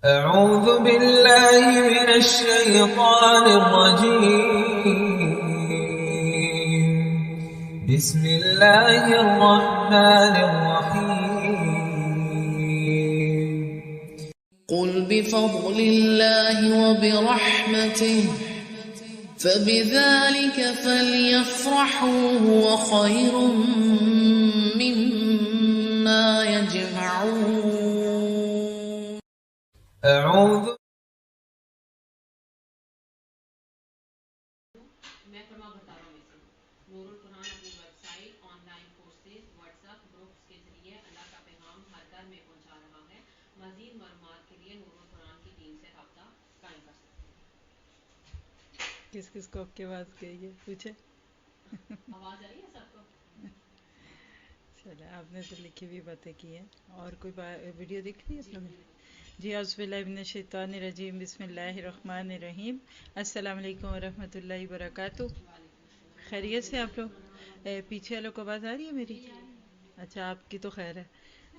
أعوذ بالله من الشيطان الرجيم. بسم الله الرحمن الرحيم. قل بفضل الله وبرحمته فبذلك فليفرحوا هو خير مما يجمعون. أعوذ میں فرما بتا رہا ہوں اسے نور القرآن اپنی website online courses WhatsApp groups کے ذریعے اللہ کا پیغام ہر گھر میں پہنچا رہا ہے. مزید معلومات کے لیے نور القرآن کی ٹیم سے رابطہ قائم کر سکتے ہیں. کس کس کو آپ کی آواز گئی ہے پوچھے؟ آواز آ رہی ہے سب کو؟ چلے آپ نے تو لکھی ہوئی باتیں کی ہیں. اور کوئی ویڈیو دیکھ لی آپ لوگوں نے؟ جی اعوذ باللہ من الشیطان الرجیم بسم اللہ الرحمن الرحیم. السلام علیکم ورحمۃ اللہ وبرکاتہ. خیریت سے آپ لوگ؟ پیچھے والوں کو آواز آ رہی ہے میری؟ اچھا آپ کی تو خیر ہے،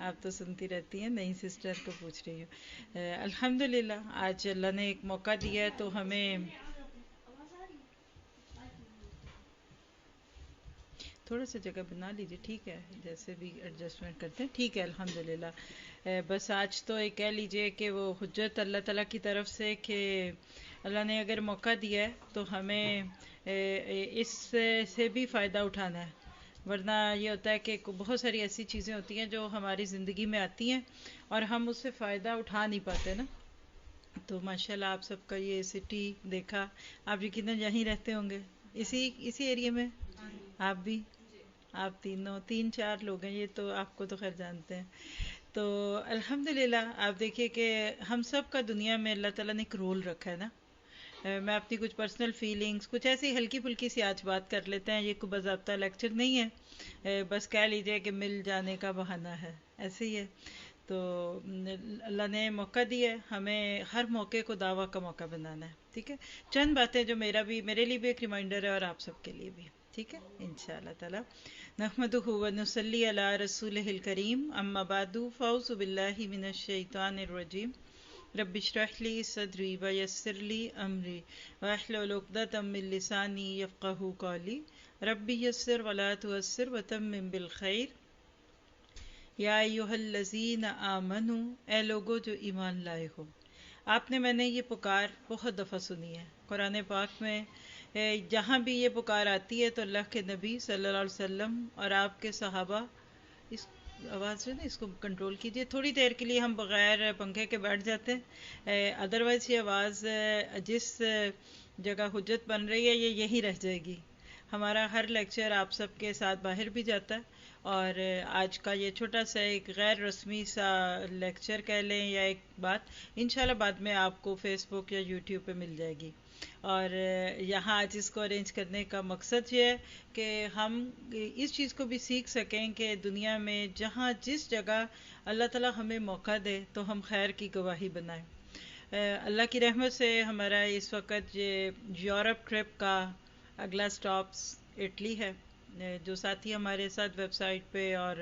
آپ تو سنتی رہتی ہیں. نئی سسٹر کو پوچھ رہی ہوں. الحمدللہ آج اللہ نے ایک موقع دیا ہے تو ہمیں تھوڑا سا جگہ بنا لیجیے، ٹھیک ہے، جیسے بھی ایڈجسٹمنٹ کرتے ہیں ٹھیک ہے الحمدللہ. بس آج تو ایک کہہ لیجیے کہ وہ حجت اللہ تعالیٰ کی طرف سے کہ اللہ نے اگر موقع دیا ہے تو ہمیں اس سے بھی فائدہ اٹھانا ہے. ورنہ یہ ہوتا ہے کہ بہت ساری ایسی چیزیں ہوتی ہیں جو ہماری زندگی میں آتی ہیں اور ہم اس سے فائدہ اٹھا نہیں پاتے نا. تو ماشاءاللہ آپ سب کا یہ سٹی دیکھا، آپ یقیناً یہیں رہتے ہوں گے اسی ایریے میں. آپ بھی؟ آپ تین چار لوگ ہیں، یہ تو آپ کو تو خیر جانتے ہیں. تو الحمدللہ آپ دیکھیے کہ ہم سب کا دنیا میں اللہ تعالیٰ نے ایک رول رکھا ہے نا. میں اپنی کچھ پرسنل فیلنگز کچھ ایسی ہلکی پھلکی سی آج بات کر لیتے ہیں. یہ کوئی باضابطہ لیکچر نہیں ہے، بس کہہ لیجیے کہ مل جانے کا بہانہ ہے، ایسے ہی ہے. تو اللہ نے موقع دیا ہے، ہمیں ہر موقع کو دعویٰ کا موقع بنانا ہے. ٹھیک ہے، چند باتیں جو میرے لیے بھی ایک ریمائنڈر ہے اور آپ سب کے لیے بھی. ٹھیک ہے انشاءاللہ تعالی. نحمدہ ونصلی علی رسولہ الکریم، اما بعد فاعوذ باللہ من الشیطان الرجیم. رب اشرح لی صدری ویسر لی امری واحلل عقدۃ من لسانی یفقہوا قولی. رب یسر ولا تعسر وتمم بالخیر. یا ایھا الذین آمنوا، اے لوگو جو ایمان لائے ہو. میں نے یہ پکار بہت دفعہ سنی ہے قرآن پاک میں. جہاں بھی یہ پکار آتی ہے تو اللہ کے نبی صلی اللہ علیہ وسلم اور آپ کے صحابہ، اس آواز جو ہے نا اس کو کنٹرول کیجئے. تھوڑی دیر کے لیے ہم بغیر پنکھے کے بیٹھ جاتے ہیں، ادروائز یہ آواز جس جگہ حجت بن رہی ہے یہ یہیں رہ جائے گی. ہمارا ہر لیکچر آپ سب کے ساتھ باہر بھی جاتا ہے، اور آج کا یہ چھوٹا سا ایک غیر رسمی سا لیکچر کہہ لیں یا ایک بات انشاءاللہ بعد میں آپ کو فیس بک یا یوٹیوب پہ مل جائے گی. اور یہاں آج اس کو ارینج کرنے کا مقصد یہ ہے کہ ہم اس چیز کو بھی سیکھ سکیں کہ دنیا میں جہاں جس جگہ اللہ تعالیٰ ہمیں موقع دے تو ہم خیر کی گواہی بنائیں. اللہ کی رحمت سے ہمارا اس وقت یہ یورپ ٹرپ کا اگلا سٹاپس اٹلی ہے. جو ساتھی ہمارے ساتھ ویب سائٹ پہ اور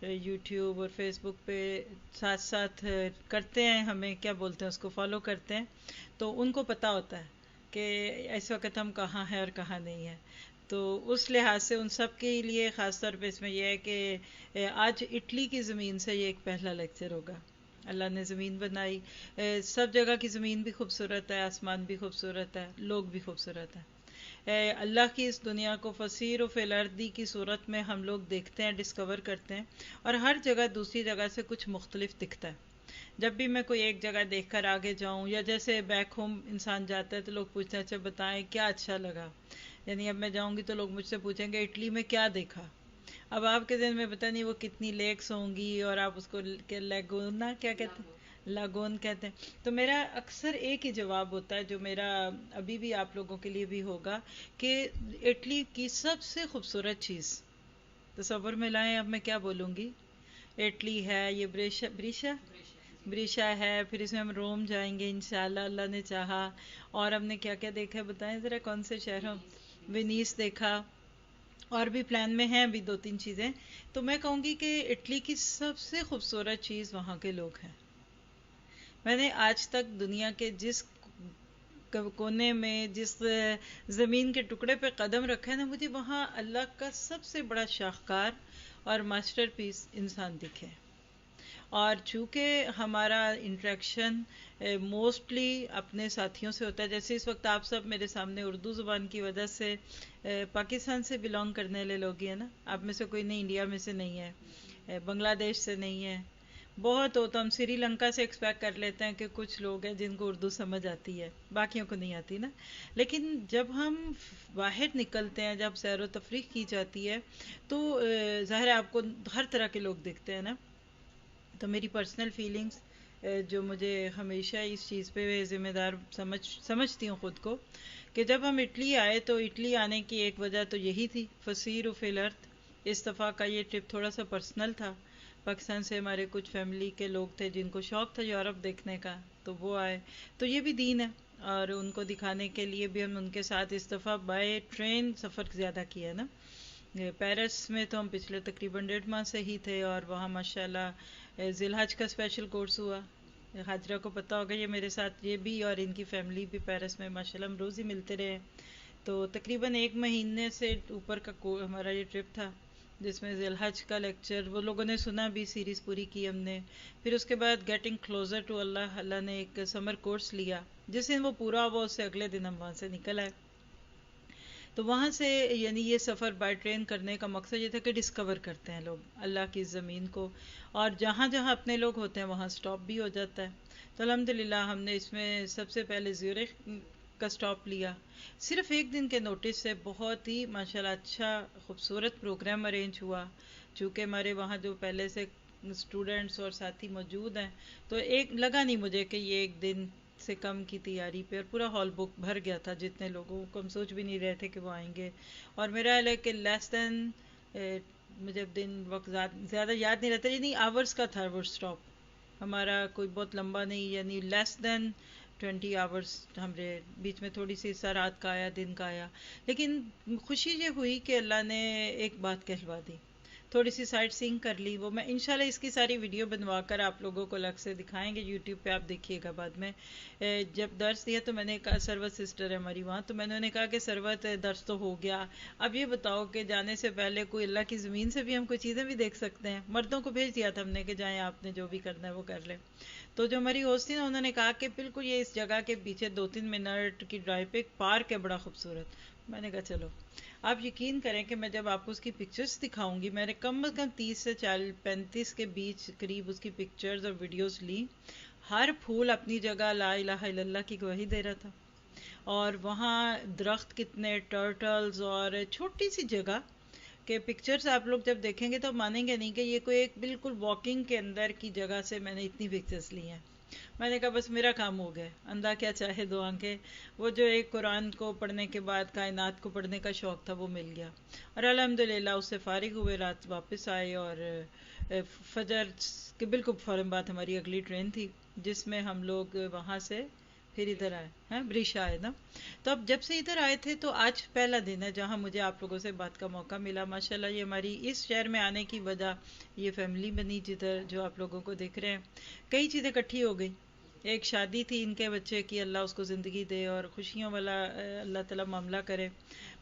یوٹیوب اور فیس بک پہ ساتھ ساتھ کرتے ہیں، ہمیں کیا بولتے ہیں اس کو فالو کرتے ہیں، تو ان کو پتہ ہوتا ہے کہ اس وقت ہم کہاں ہیں اور کہاں نہیں ہیں. تو اس لحاظ سے ان سب کے لیے خاص طور پہ اس میں یہ ہے کہ آج اٹلی کی زمین سے یہ ایک پہلا لیکچر ہوگا. اللہ نے زمین بنائی، سب جگہ کی زمین بھی خوبصورت ہے، آسمان بھی خوبصورت ہے، لوگ بھی خوبصورت ہیں. اللہ کی اس دنیا کو فسیر و فی الارض کی صورت میں ہم لوگ دیکھتے ہیں، ڈسکور کرتے ہیں، اور ہر جگہ دوسری جگہ سے کچھ مختلف دکھتا ہے. جب بھی میں کوئی ایک جگہ دیکھ کر آگے جاؤں یا جیسے بیک ہوم انسان جاتا ہے تو لوگ پوچھتے ہیں اچھا بتائیں کیا اچھا لگا. یعنی اب میں جاؤں گی تو لوگ مجھ سے پوچھیں گے اٹلی میں کیا دیکھا. اب آپ کے ذہن میں پتہ نہیں وہ کتنی لیکس ہوں گی، اور آپ اس کو لیگونا کیا کہتے ہیں، لاگون کہتے ہیں. تو میرا اکثر ایک ہی جواب ہوتا ہے جو میرا ابھی بھی آپ لوگوں کے لیے بھی ہوگا کہ اٹلی کی سب سے خوبصورت چیز تصور میں لائیں. اب میں کیا بولوں گی، اٹلی ہے، یہ بریشا ہے، پھر اس میں ہم روم جائیں گے انشاءاللہ اللہ نے چاہا. اور ہم نے کیا کیا دیکھا ہے بتائیں ذرا، کون سے شہروں؟ وینیس دیکھا، اور بھی پلان میں ہیں ابھی 2-3 چیزیں. تو میں کہوں گی کہ اٹلی کی سب سے خوبصورت چیز وہاں کے لوگ ہیں. میں نے آج تک دنیا کے جس کونے میں، جس زمین کے ٹکڑے پہ قدم رکھا ہے نا، مجھے وہاں اللہ کا سب سے بڑا شاہکار اور ماسٹر پیس انسان دکھے. اور چونکہ ہمارا انٹریکشن موسٹلی اپنے ساتھیوں سے ہوتا ہے، جیسے اس وقت آپ سب میرے سامنے اردو زبان کی وجہ سے پاکستان سے بلانگ کرنے والے لوگ ہی ہیں نا. آپ میں سے کوئی نہیں انڈیا میں سے نہیں ہے، بنگلہ دیش سے نہیں ہے. بہت ہو تو ہم سری لنکا سے ایکسپیکٹ کر لیتے ہیں کہ کچھ لوگ ہیں جن کو اردو سمجھ آتی ہے، باقیوں کو نہیں آتی نا. لیکن جب ہم باہر نکلتے ہیں، جب سیر و تفریح کی جاتی ہے، تو ظاہر ہے آپ کو ہر طرح کے لوگ دکھتے ہیں نا. تو میری پرسنل فیلنگز جو مجھے ہمیشہ اس چیز پہ ذمہ دار سمجھتی ہوں خود کو، کہ جب ہم اٹلی آئے تو اٹلی آنے کی ایک وجہ تو یہی تھی، فسیر فی الارض. اس دفعہ کا یہ ٹرپ تھوڑا سا پرسنل تھا. پاکستان سے ہمارے کچھ فیملی کے لوگ تھے جن کو شوق تھا یورپ دیکھنے کا، تو وہ آئے. تو یہ بھی دین ہے، اور ان کو دکھانے کے لیے بھی ہم ان کے ساتھ اس دفعہ بائی ٹرین سفر زیادہ کیا ہے نا. پیرس میں تو ہم پچھلے تقریباً 1.5 ماہ سے ہی تھے، اور وہاں ماشاءاللہ ذی الحج کا اسپیشل کورس ہوا. حاجرہ کو پتہ ہوگا، یہ میرے ساتھ یہ بھی اور ان کی فیملی بھی پیرس میں ماشاءاللہ ہم روز ہی ملتے رہے. تو تقریباً 1 مہینے سے اوپر کا ہمارا یہ ٹرپ تھا، جس میں ذی الحج کا لیکچر وہ لوگوں نے سنا بھی، سیریز پوری کی ہم نے. پھر اس کے بعد گیٹنگ کلوزر ٹو اللہ، اللہ نے ایک سمر کورس لیا جس دن وہ پورا ہوا، اس سے اگلے دن ہم وہاں سے نکل آئے. تو وہاں سے یعنی یہ سفر بائی ٹرین کرنے کا مقصد یہ تھا کہ ڈسکور کرتے ہیں لوگ اللہ کی زمین کو، اور جہاں جہاں اپنے لوگ ہوتے ہیں وہاں سٹاپ بھی ہو جاتا ہے. تو الحمدللہ ہم نے اس میں سب سے پہلے زیورخ کا سٹاپ لیا. صرف 1 دن کے نوٹس سے بہت ہی ماشاءاللہ اچھا خوبصورت پروگرام ارینج ہوا. چونکہ ہمارے وہاں جو پہلے سے اسٹوڈنٹس اور ساتھی موجود ہیں، تو ایک لگا نہیں مجھے کہ یہ 1 دن سے کم کی تیاری پہ، اور پورا ہال بک بھر گیا تھا. جتنے لوگوں کو ہم سوچ بھی نہیں رہے تھے کہ وہ آئیں گے. اور میرا ہے کہ لیس دین مجھے دن وقت زیادہ یاد نہیں رہتا، یعنی آورس کا تھا وہ سٹاپ ہمارا، کوئی بہت لمبا نہیں، یعنی لیس دین 20 آورس ہمارے بیچ میں. تھوڑی سی حصہ رات کا آیا، دن کا آیا. لیکن خوشی یہ ہوئی کہ اللہ نے ایک بات کہلوا دی، تھوڑی سی سائٹ سینگ کر لی. وہ میں انشاءاللہ اس کی ساری ویڈیو بنوا کر آپ لوگوں کو الگ سے دکھائیں گے یوٹیوب پہ، آپ دیکھیے گا بعد میں. جب درس دیا تو میں نے کہا، سروت سسٹر ہے ہماری وہاں، تو میں نے کہا کہ سروت درس تو ہو گیا، اب یہ بتاؤ کہ جانے سے پہلے کوئی اللہ کی زمین سے بھی ہم کوئی چیزیں بھی دیکھ سکتے ہیں. مردوں کو بھیج دیا تھا ہم نے کہ جائیں، آپ نے جو بھی کرنا ہے وہ کر لیں. تو جو ہماری ہوسٹ تھی نا، انہوں نے کہا کہ بالکل یہ اس جگہ کے پیچھے 2-3 منٹ کی ڈرائیو پہ ایک پارک ہے بڑا خوبصورت. میں نے کہا چلو. آپ یقین کریں کہ میں جب آپ کو اس کی پکچرز دکھاؤں گی، میں نے کم از کم 30 سے 35 کے بیچ قریب اس کی پکچرز اور ویڈیوز لی. ہر پھول اپنی جگہ لا الہ الا اللہ کی گواہی دے رہا تھا. اور وہاں درخت کتنے، ٹرٹلز، اور چھوٹی سی جگہ کہ پکچرز آپ لوگ جب دیکھیں گے تو مانیں گے نہیں کہ یہ کوئی ایک بالکل واکنگ کے اندر کی جگہ سے میں نے اتنی پکچرز لی ہیں. میں نے کہا بس میرا کام ہو گیا، اندھا کیا چاہے دو آنکھیں. وہ جو ایک قرآن کو پڑھنے کے بعد کائنات کو پڑھنے کا شوق تھا وہ مل گیا. اور الحمدللہ اس سے فارغ ہوئے، رات واپس آئے، اور فجر کے بالکل فوراً بعد ہماری اگلی ٹرین تھی جس میں ہم لوگ وہاں سے پھر ادھر آئے ہیں، بریشا آئے نا. تو اب جب سے ادھر آئے تھے تو آج پہلا دن ہے جہاں مجھے آپ لوگوں سے بات کا موقع ملا. ماشاءاللہ یہ ہماری اس شہر میں آنے کی وجہ یہ فیملی بنی، جدھر جو آپ لوگوں کو دیکھ رہے ہیں. کئی چیزیں اکٹھی ہو گئی. ایک شادی تھی ان کے بچے کی، اللہ اس کو زندگی دے اور خوشیوں والا اللہ تعالیٰ معاملہ کرے.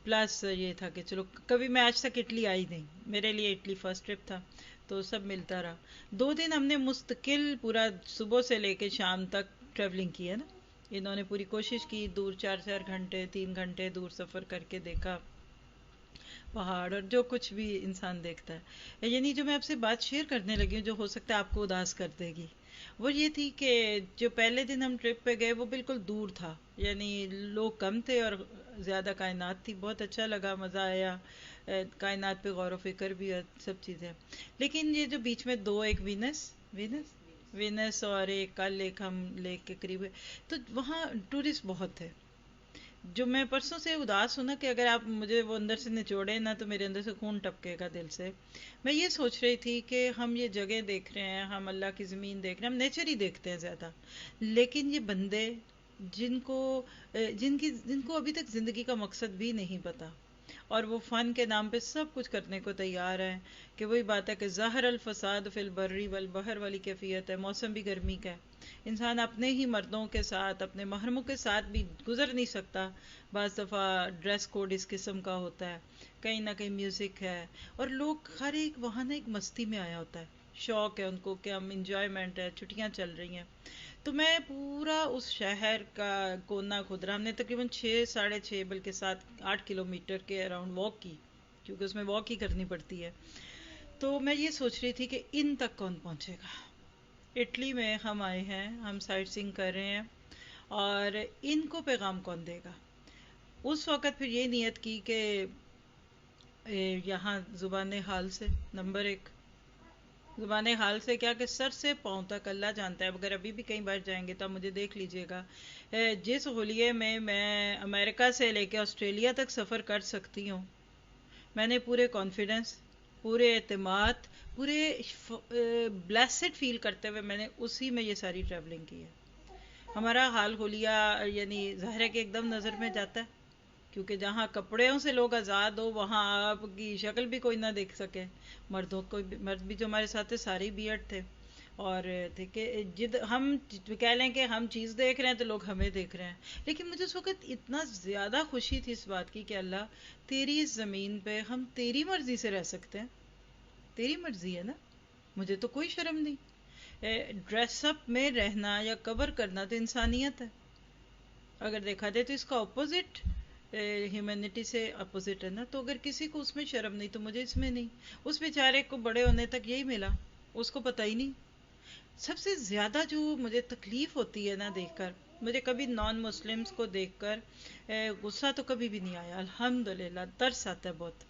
پلس یہ تھا کہ چلو، کبھی میں آج تک اٹلی آئی نہیں، میرے لیے اٹلی فرسٹ ٹرپ تھا، تو سب ملتا رہا. 2 دن ہم نے مستقل پورا صبح سے لے کے شام تک ٹریولنگ کی ہے نا. انہوں نے پوری کوشش کی، دور 4 گھنٹے 3 گھنٹے دور سفر کر کے دیکھا پہاڑ اور جو کچھ بھی انسان دیکھتا ہے. یعنی جو میں آپ سے بات شیئر کرنے لگی ہوں جو ہو سکتا ہے آپ کو اداس کر دے گی، وہ یہ تھی کہ جو پہلے دن ہم ٹرپ پہ گئے وہ بالکل دور تھا، یعنی لوگ کم تھے اور زیادہ کائنات تھی. بہت اچھا لگا، مزہ آیا، کائنات پہ غور و فکر بھی ہے، سب چیزیں. لیکن یہ جو بیچ میں 2، ایک وینس اور ایک کل ایک ہم لیک کے قریب ہے، تو وہاں ٹورسٹ بہت تھے. جو میں پرسوں سے اداس ہوں نا کہ اگر آپ مجھے وہ اندر سے نچوڑے نا تو میرے اندر سے خون ٹپکے گا دل سے. میں یہ سوچ رہی تھی کہ ہم یہ جگہ دیکھ رہے ہیں، ہم اللہ کی زمین دیکھ رہے ہیں، ہم نیچر ہی دیکھتے ہیں زیادہ، لیکن یہ بندے جن کو ابھی تک زندگی کا مقصد بھی نہیں پتا، اور وہ فن کے نام پہ سب کچھ کرنے کو تیار ہیں، کہ وہی بات ہے کہ ظاہر الفساد فی البر والبحر والی کیفیت ہے، موسم بھی گرمی کا ہے، انسان اپنے ہی مردوں کے ساتھ اپنے محرموں کے ساتھ بھی گزر نہیں سکتا، بعض دفعہ ڈریس کوڈ اس قسم کا ہوتا ہے، کہیں نہ کہیں میوزک ہے، اور لوگ ہر ایک وہاں نہ ایک مستی میں آیا ہوتا ہے، شوق ہے ان کو کہ ہم انجوائمنٹ ہے، چھٹیاں چل رہی ہیں۔ تو میں پورا اس شہر کا کونا خدرہ، ہم نے تقریباً 6 بلکہ 7-8 کلومیٹر کے اراؤنڈ واک کی، کیونکہ اس میں واک ہی کرنی پڑتی ہے۔ تو میں یہ سوچ رہی تھی کہ ان تک کون پہنچے گا۔ اٹلی میں ہم آئے ہیں، ہم سائٹ سینگ کر رہے ہیں، اور ان کو پیغام کون دے گا؟ اس وقت پھر یہ نیت کی کہ یہاں زبان حال سے، نمبر 1 زبان حال سے کیا کہ سر سے پاؤں تک اللہ جانتا ہے، اگر ابھی بھی کہیں باہر جائیں گے تو آپ مجھے دیکھ لیجئے گا، جس حلیے میں امریکہ سے لے کے آسٹریلیا تک سفر کر سکتی ہوں، میں نے پورے کانفیڈنس، پورے اعتماد، پورے بلیسڈ فیل کرتے ہوئے میں نے اسی میں یہ ساری ٹریولنگ کی ہے۔ ہمارا حال حلیہ یعنی ظاہر ہے کہ ایک دم نظر میں جاتا ہے، کیونکہ جہاں کپڑوں سے لوگ آزاد ہو وہاں آپ کی شکل بھی کوئی نہ دیکھ سکے، مرد بھی جو ہمارے ساتھ تھے سارے بیئرڈ تھے، اور تھے کہ ہم کہہ لیں کہ ہم چیز دیکھ رہے ہیں تو لوگ ہمیں دیکھ رہے ہیں، لیکن مجھے اس وقت اتنا زیادہ خوشی تھی اس بات کی کہ اللہ تیری اس زمین پہ ہم تیری مرضی سے رہ سکتے ہیں، تیری مرضی ہے نا، مجھے تو کوئی شرم نہیں، ڈریس اپ میں رہنا یا کور کرنا تو انسانیت ہے، اگر دیکھا جائے تو اس کا اپوزٹ ہیومینٹی سے اپوزٹ ہے نا، تو اگر کسی کو اس میں شرم نہیں تو مجھے اس میں نہیں۔ اس بیچارے کو بڑے ہونے تک یہی ملا، اس کو پتہ ہی نہیں۔ سب سے زیادہ جو مجھے تکلیف ہوتی ہے نا دیکھ کر، مجھے کبھی نان مسلمز کو دیکھ کر غصہ تو کبھی بھی نہیں آیا، الحمدللہ، ترس آتا ہے بہت،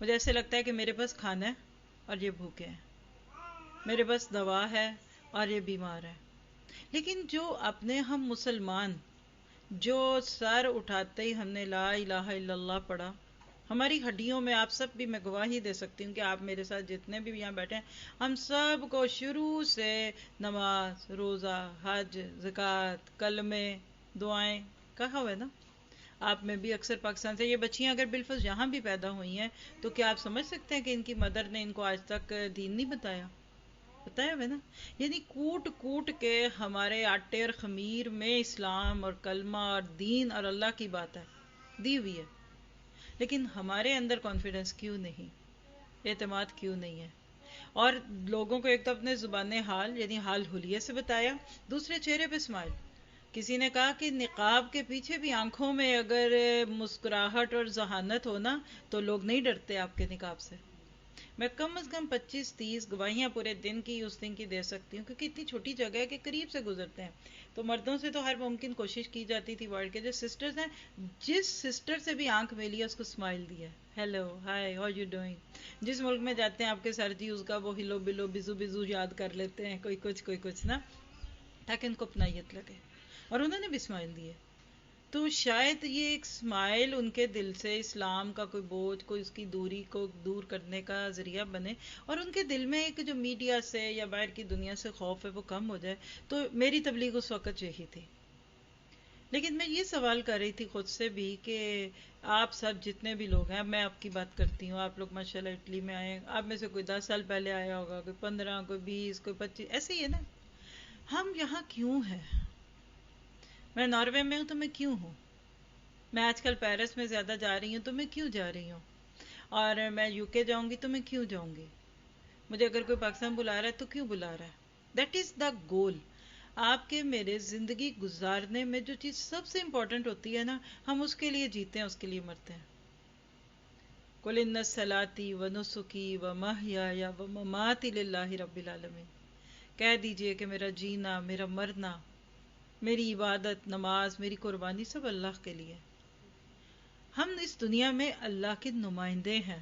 مجھے ایسے لگتا ہے کہ میرے پاس کھانا ہے اور یہ بھوکے ہیں، میرے پاس دوا ہے اور یہ بیمار ہے، لیکن جو اپنے ہم مسلمان جو سر اٹھاتے ہی ہم نے لا الہ الا اللہ پڑھا، ہماری ہڈیوں میں، آپ سب بھی، میں گواہی دے سکتی ہوں کہ آپ میرے ساتھ جتنے بھی یہاں بیٹھے ہیں، ہم سب کو شروع سے نماز، روزہ، حج، زکوٰۃ، کلمے، دعائیں کہا ہوا ہے نا۔ آپ میں بھی اکثر پاکستان سے یہ بچیاں اگر بالفرض یہاں بھی پیدا ہوئی ہیں تو کیا آپ سمجھ سکتے ہیں کہ ان کی مدر نے ان کو آج تک دین نہیں بتایا؟ بتایا ہوا ہے نا، یعنی کوٹ کوٹ کے ہمارے آٹے اور خمیر میں اسلام اور کلمہ اور دین اور اللہ کی بات ہے، دی ہوئی ہے، لیکن ہمارے اندر کانفیڈنس کیوں نہیں، اعتماد کیوں نہیں ہے؟ اور لوگوں کو ایک تو اپنے زبان حال یعنی حال حلیے سے بتایا، دوسرے چہرے پہ اسمائل۔ کسی نے کہا کہ نقاب کے پیچھے بھی آنکھوں میں اگر مسکراہٹ اور ذہانت ہونا تو لوگ نہیں ڈرتے آپ کے نقاب سے۔ میں کم از کم 25-30 گواہیاں پورے دن کی اس دن کی دے سکتی ہوں، کیونکہ اتنی چھوٹی جگہ ہے کہ قریب سے گزرتے ہیں، تو مردوں سے تو ہر ممکن کوشش کی جاتی تھی ورلڈ کے جو سسٹرز ہیں، جس سسٹر سے بھی آنکھ ملی ہے اس کو اسمائل دیا، hello hi how you doing. جس ملک میں جاتے ہیں آپ کے سر جی اس کا وہ ہلو بلو بزو بزو یاد کر لیتے ہیں، کوئی کچھ نا، تاکہ ان کو اپنائیت لگے، اور انہوں نے بھی اسمائل دیے۔ تو شاید یہ ایک اسمائل ان کے دل سے اسلام کا کوئی بوجھ، کوئی اس کی دوری کو دور کرنے کا ذریعہ بنے، اور ان کے دل میں ایک جو میڈیا سے یا باہر کی دنیا سے خوف ہے وہ کم ہو جائے۔ تو میری تبلیغ اس وقت یہی تھی، لیکن میں یہ سوال کر رہی تھی خود سے بھی کہ آپ سب جتنے بھی لوگ ہیں، میں آپ کی بات کرتی ہوں، آپ لوگ ماشاءاللہ اٹلی میں آئے، آپ میں سے کوئی 10 سال پہلے آیا ہوگا، کوئی 15، کوئی 20، کوئی 25، ایسے ہی ہے نا۔ ہم یہاں کیوں ہیں؟ میں ناروے میں ہوں تو میں کیوں ہوں؟ میں آج کل پیرس میں زیادہ جا رہی ہوں تو میں کیوں جا رہی ہوں؟ اور میں یو کے جاؤں گی تو میں کیوں جاؤں گی؟ مجھے اگر کوئی پاکستان بلا رہا ہے تو کیوں بلا رہا ہے؟ دیٹ از دا گول۔ آپ کے میرے زندگی گزارنے میں جو چیز سب سے امپورٹنٹ ہوتی ہے نا، ہم اس کے لیے جیتے ہیں، اس کے لیے مرتے ہیں۔ قُلْ إِنَّ صَلَاتِي وَنُسُكِي وَمَحْيَايَ وَمَمَاتِي لِلَّهِ رَبِّ الْعَالَمِينَ، کہہ دیجئے کہ میرا جینا، میرا مرنا، میری عبادت، نماز، میری قربانی سب اللہ کے لیے۔ ہم اس دنیا میں اللہ کے نمائندے ہیں۔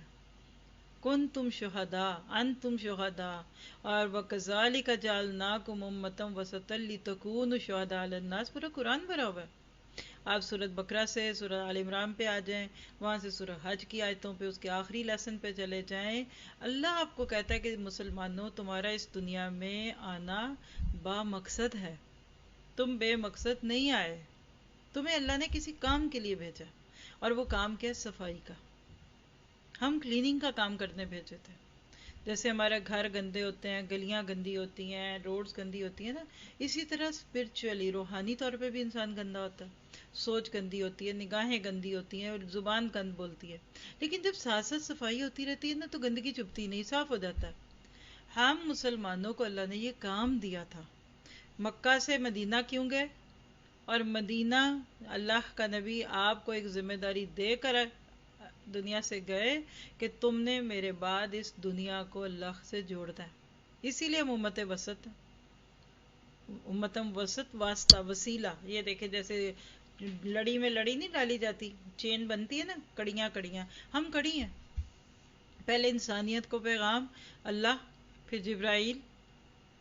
کنتم شہداء، انتم شہداء، اور وَكَذَلِكَ جَعَلْنَاكُمْ أُمَّةً وَسَطًا لِتَكُونُوا شُهَدَاءَ عَلَى النَّاسِ، پورا قرآن بھرا ہوا ہے۔ آپ سورۃ بقرہ سے سورۃ آل عمران پہ آ جائیں، وہاں سے سورۃ حج کی آیتوں پہ، اس کے آخری لیسن پہ چلے جائیں، اللہ آپ کو کہتا ہے کہ مسلمانوں تمہارا اس دنیا میں آنا با مقصد ہے، تم بے مقصد نہیں آئے، تمہیں اللہ نے کسی کام کے لیے بھیجا، اور وہ کام کیا ہے؟ صفائی کا۔ ہم کلیننگ کا کام کرنے بھیجے تھے. جیسے ہمارے گھر گندے ہوتے ہیں، گلیاں گندی ہوتی ہیں، روڈز گندی ہوتی ہیں نا، اسی طرح اسپرچولی روحانی طور پہ بھی انسان گندا ہوتا ہے. سوچ گندی ہوتی ہے، نگاہیں گندی ہوتی ہیں اور زبان گند بولتی ہے. لیکن جب ساتھ ساتھ صفائی ہوتی رہتی ہے نا تو گندگی چبھتی نہیں، صاف ہو جاتا ہے. ہم مسلمانوں کو اللہ نے یہ کام دیا تھا. مکہ سے مدینہ کیوں گئے؟ اور مدینہ اللہ کا نبی آپ کو ایک ذمہ داری دے کر دنیا سے گئے کہ تم نے میرے بعد اس دنیا کو اللہ سے جوڑنا ہے. اسی لیے ہم امت وسط ہیں. امتم وسط، واسطہ، وسیلہ. یہ دیکھیں جیسے لڑی میں لڑی نہیں ڈالی جاتی، چین بنتی ہے نا، کڑیاں کڑیاں، ہم کڑی ہیں. پہلے انسانیت کو پیغام اللہ، پھر جبرائیل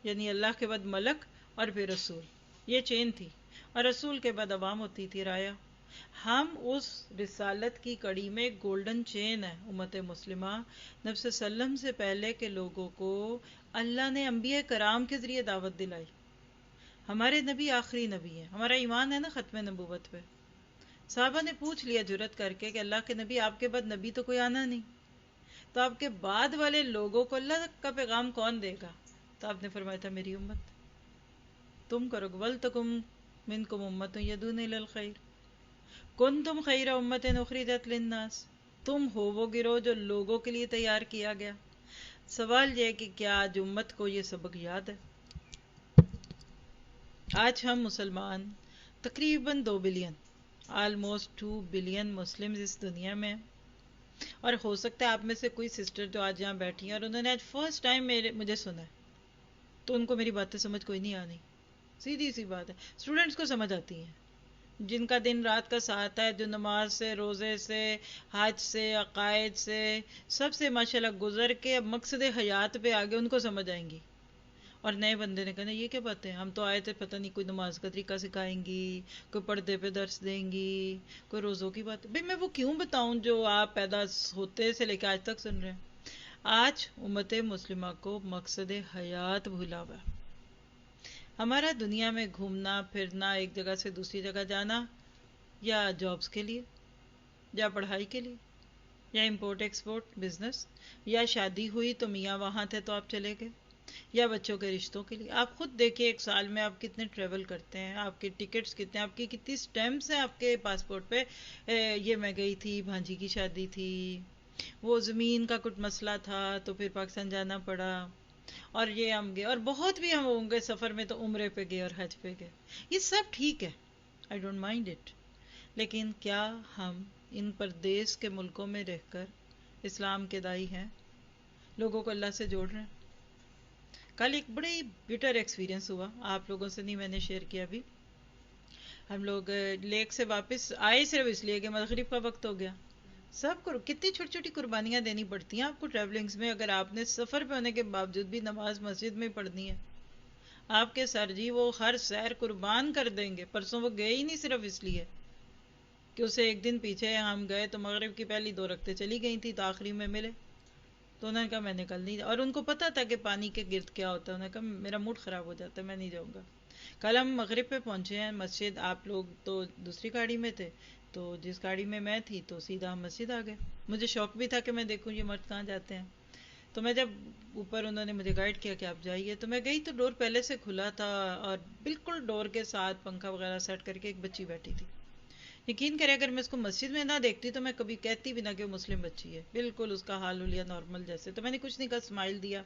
یعنی اللہ کے بعد ملک، اور پھر رسول. یہ چین تھی، اور رسول کے بعد عوام ہوتی تھی رایا. ہم اس رسالت کی کڑی میں گولڈن چین ہے. امت مسلمہ نبی صلی اللہ علیہ وسلم سے پہلے کے لوگوں کو اللہ نے انبیاء کرام کے ذریعے دعوت دلائی. ہمارے نبی آخری نبی ہیں. ہمارا ایمان ہے نا ختم نبوت پہ. صحابہ نے پوچھ لیا جرت کر کے کہ اللہ کے نبی آپ کے بعد نبی تو کوئی آنا نہیں، تو آپ کے بعد والے لوگوں کو اللہ کا پیغام کون دے گا؟ تو آپ نے فرمایا تھا میری امت. تم کرو گے، وَلْتَكُن مِنْكُمْ أُمَّةٌ يَدْعُونَ إِلَى الْخَيْرِ كُنْتُمْ خَيْرَ أُمَّةٍ أُخْرِجَتْ لِلنَّاسِ. تم ہو وہ گروہ جو لوگوں کے لیے تیار کیا گیا. سوال یہ ہے کہ کیا آج امت کو یہ سبق یاد ہے؟ آج ہم مسلمان تقریباً 2 بلین، آلموسٹ 2 بلین مسلمز اس دنیا میں ہیں. اور ہو سکتا ہے آپ میں سے کوئی سسٹر جو آج یہاں بیٹھی ہیں اور انہوں نے آج فرسٹ ٹائم مجھے سنا ہے، تو ان کو میری باتیں سمجھ کوئی نہیں آنی. سیدھی سی بات ہے. اسٹوڈنٹس کو سمجھ آتی ہیں، جن کا دن رات کا ساتھ ہے، جو نماز سے، روزے سے، حج سے، عقائد سے، سب سے ماشاءاللہ گزر کے اب مقصد حیات پہ آگے، ان کو سمجھ آئیں گی. اور نئے بندے نے کہنا یہ کیا باتیں، ہم تو آئے تھے پتہ نہیں کوئی نماز کا طریقہ سکھائیں گی، کوئی پردے پہ درس دیں گی، کوئی روزوں کی بات. بھئی میں وہ کیوں بتاؤں جو آپ پیدا ہوتے سے لے کے آج تک سن رہے ہیں. آج امت مسلمہ کو مقصد حیات بھولا ہوا ہے. ہمارا دنیا میں گھومنا پھرنا، ایک جگہ سے دوسری جگہ جانا، یا جابز کے لیے، یا پڑھائی کے لیے، یا امپورٹ ایکسپورٹ بزنس، یا شادی ہوئی تو میاں وہاں تھے تو آپ چلے گئے، یا بچوں کے رشتوں کے لیے. آپ خود دیکھیں ایک سال میں آپ کتنے ٹریول کرتے ہیں، آپ کے ٹکٹس کتنے، آپ کی کتنی سٹیمپس ہیں آپ کے پاسپورٹ پہ. یہ میں گئی تھی، بھانجی کی شادی تھی، وہ زمین کا کچھ مسئلہ تھا تو پھر پاکستان جانا پڑا، اور یہ ہم گئے، اور بہت بھی ہم ہوں گے سفر میں تو عمرے پہ گئے اور حج پہ گئے. یہ سب ٹھیک ہے، آئی ڈونٹ مائنڈ اٹ. لیکن کیا ہم ان پردیس کے ملکوں میں رہ کر اسلام کے دائی ہیں، لوگوں کو اللہ سے جوڑ رہے ہیں؟ کل ایک بڑی بیٹر ایکسپیرینس ہوا، آپ لوگوں سے نہیں میں نے شیئر کیا ابھی. ہم لوگ لیک سے واپس آئے صرف اس لیے کہ مغرب کا وقت ہو گیا. سب کو کتنی چھوٹی چھوٹی قربانیاں دینی پڑتی ہیں آپ کو ٹریولنگز میں، اگر آپ نے سفر پہ ہونے کے باوجود بھی نماز مسجد میں پڑھنی ہے. آپ کے سر جی وہ ہر سیر قربان کر دیں گے. پرسوں وہ گئے ہی نہیں صرف اس لیے کہ اسے ایک دن پیچھے ہم گئے تو مغرب کی پہلی 2 رکعتیں چلی گئی تھی تو آخری میں ملے، تو انہوں نے کہا میں نکل نہیں، اور ان کو پتا تھا کہ پانی کے گرد کیا ہوتا ہے. انہوں نے کہا میرا موڈ خراب ہو جاتا ہے، میں نہیں جاؤں گا. کل ہم مغرب پہ پہنچے ہیں مسجد، آپ لوگ تو دوسری گاڑی میں تھے، تو جس گاڑی میں میں تھی تو سیدھا ہم مسجد آ گئے. مجھے شوق بھی تھا کہ میں دیکھوں یہ مرد کہاں جاتے ہیں. تو میں جب اوپر انہوں نے مجھے گائیڈ کیا کہ آپ جائیے، تو میں گئی تو ڈور پہلے سے کھلا تھا، اور بالکل ڈور کے ساتھ پنکھا وغیرہ سیٹ کر کے ایک بچی بیٹھی تھی. یقین کرے اگر میں اس کو مسجد میں نہ دیکھتی تو میں کبھی کہتی بھی نہ کہ وہ مسلم بچی ہے. بالکل اس کا حال ہولیا نارمل جیسے. تو میں نے کچھ نہیں کہا، اسمائل دیا.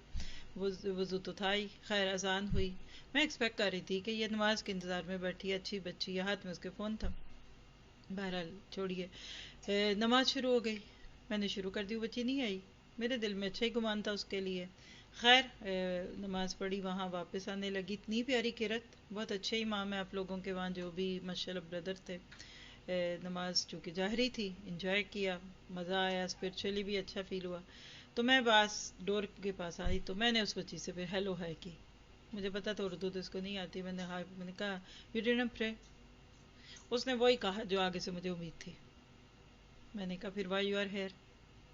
وضو تو تھا ہی، خیر اذان ہوئی. میں ایکسپیکٹ کر رہی تھی کہ یہ نماز کے انتظار میں بیٹھی ہے، اچھی بچی ہے، ہاتھ میں اس کے فون تھا. بہرحال چھوڑیے، نماز شروع ہو گئی. میں نے شروع کر دی، وہ بچی نہیں آئی. میرے دل میں اچھا ہی گمان تھا اس کے لیے. خیر نماز پڑھی، وہاں واپس آنے لگی. اتنی پیاری قرت، بہت اچھے امام ہیں آپ لوگوں کے وہاں جو بھی ماشاءاللہ بردر تھے. نماز چونکہ جاہری تھی، انجوائے کیا، مزہ آیا، اسپرچولی بھی اچھا فیل ہوا. تو میں بس ڈور کے پاس آئی تو میں نے اس بچی سے پھر ہیلو ہائی کی. مجھے پتا تھا اردو تو اس کو نہیں آتی. میں نے کہا یو ڈیڈنٹ پرے. اس نے وہی کہا جو آگے سے مجھے امید تھی. میں نے کہا پھر why you are here,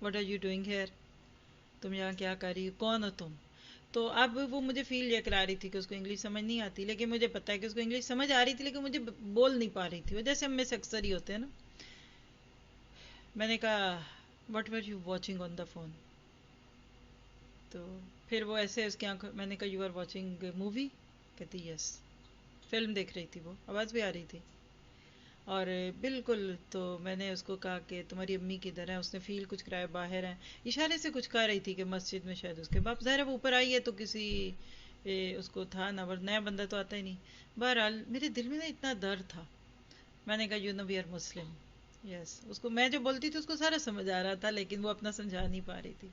what are you doing here, تم یہاں کیا کر رہی ہو، کون ہو تم. تو اب وہ مجھے فیل یہ کرا رہی تھی کہ اس کو انگلش سمجھ نہیں آتی، لیکن مجھے پتا ہے کہ اس کو انگلش سمجھ آ رہی تھی لیکن مجھے بول نہیں پا رہی تھی. وہ جیسے ہم میں سے اکثر ہی ہوتے ہیں نا. میں نے کہا what were you watching on the phone. تو پھر وہ ایسے اس کی آنکھوں، میں نے کہا یو آر واچنگ مووی، کہتی یس. فلم دیکھ رہی تھی وہ، آواز بھی آ رہی تھی. اور بالکل، تو میں نے اس کو کہا کہ تمہاری امی کدھر ہیں، اس نے فیل کچھ کرایا باہر ہیں، اشارے سے کچھ کہہ رہی تھی کہ مسجد میں شاید اس کے باپ. ظاہر ہے وہ اوپر آئی ہے تو کسی اس کو تھا نا، نیا بندہ تو آتا ہی نہیں. بہرحال میرے دل میں نا اتنا درد تھا. میں نے کہا you know we are Muslim. یس، اس کو میں جو بولتی تھی اس کو سارا سمجھ آ رہا تھا، لیکن وہ اپنا سمجھا نہیں پا رہی تھی.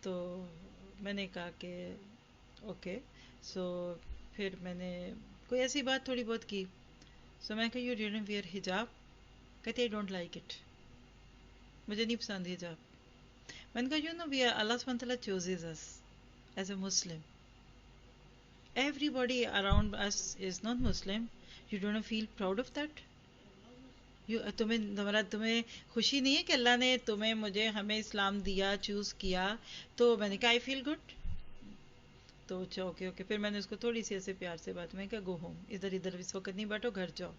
تو میں نے کہا کہ اوکے. سو پھر میں نے کوئی ایسی بات تھوڑی بہت کی. سو میں کہا یو ڈیڈنٹ ویئر حجاب. کہتے آئی ڈونٹ لائک اٹ، مجھے نہیں پسند حجاب. میں نے کہا یو نو وی آر، اللہ سبحانہ تعالیٰ chooses us as a Muslim. Everybody around us is not Muslim. You don't feel proud of that. تمہیں خوشی نہیں ہے کہ اللہ نے تمہیں، مجھے، ہمیں اسلام دیا، چوز کیا؟ تو میں نے کہا آئی فیل گڈ. تو اچھا اوکے اوکے. پھر میں نے اس کو تھوڑی سی ایسے پیار سے بات، میں کہا گو ہوم، ادھر ادھر اس وقت نہیں بیٹھو، گھر جاؤ.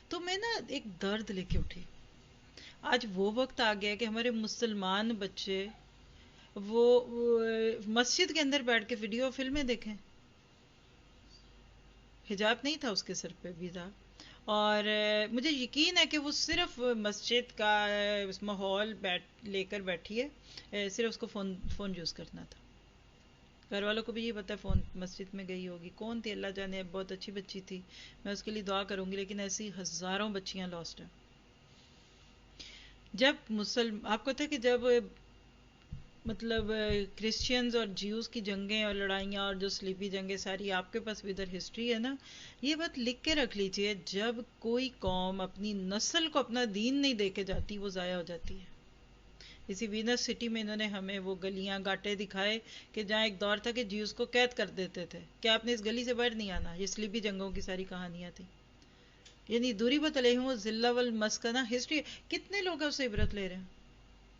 تو میں نا ایک درد لے کے اٹھی. آج وہ وقت آ گیا کہ ہمارے مسلمان بچے وہ مسجد کے اندر بیٹھ کے ویڈیو فلمیں دیکھیں. حجاب نہیں تھا اس کے سر پہ بھی تھا. اور مجھے یقین ہے کہ وہ صرف مسجد کا ماحول لے کر بیٹھی ہے، صرف اس کو فون یوز کرنا تھا. گھر والوں کو بھی یہ پتا ہے فون مسجد میں گئی ہوگی. کون تھی اللہ جانے، بہت اچھی بچی تھی، میں اس کے لیے دعا کروں گی. لیکن ایسی ہزاروں بچیاں لاسٹ ہیں. جب آپ کو تھا کہ جب مطلب کرسچینز اور جیوز کی جنگیں اور لڑائیاں اور جو سلیپی جنگیں ساری آپ کے پاس بھی ادھر ہسٹری ہے نا، یہ بات لکھ کے رکھ لیجئے. جب کوئی قوم اپنی نسل کو اپنا دین نہیں دے کے جاتی، وہ ضائع ہو جاتی ہے. اسی وینس سٹی میں انہوں نے ہمیں وہ گلیاں گاٹے دکھائے کہ جہاں ایک دور تھا کہ جیوز کو قید کر دیتے تھے کہ آپ نے اس گلی سے باہر نہیں آنا. یہ سلیپی جنگوں کی ساری کہانیاں تھیں. یعنی ضریبت علیہم الذلہ والمسکنہ ہسٹری. کتنے لوگ اس سے عبرت لے رہے ہیں؟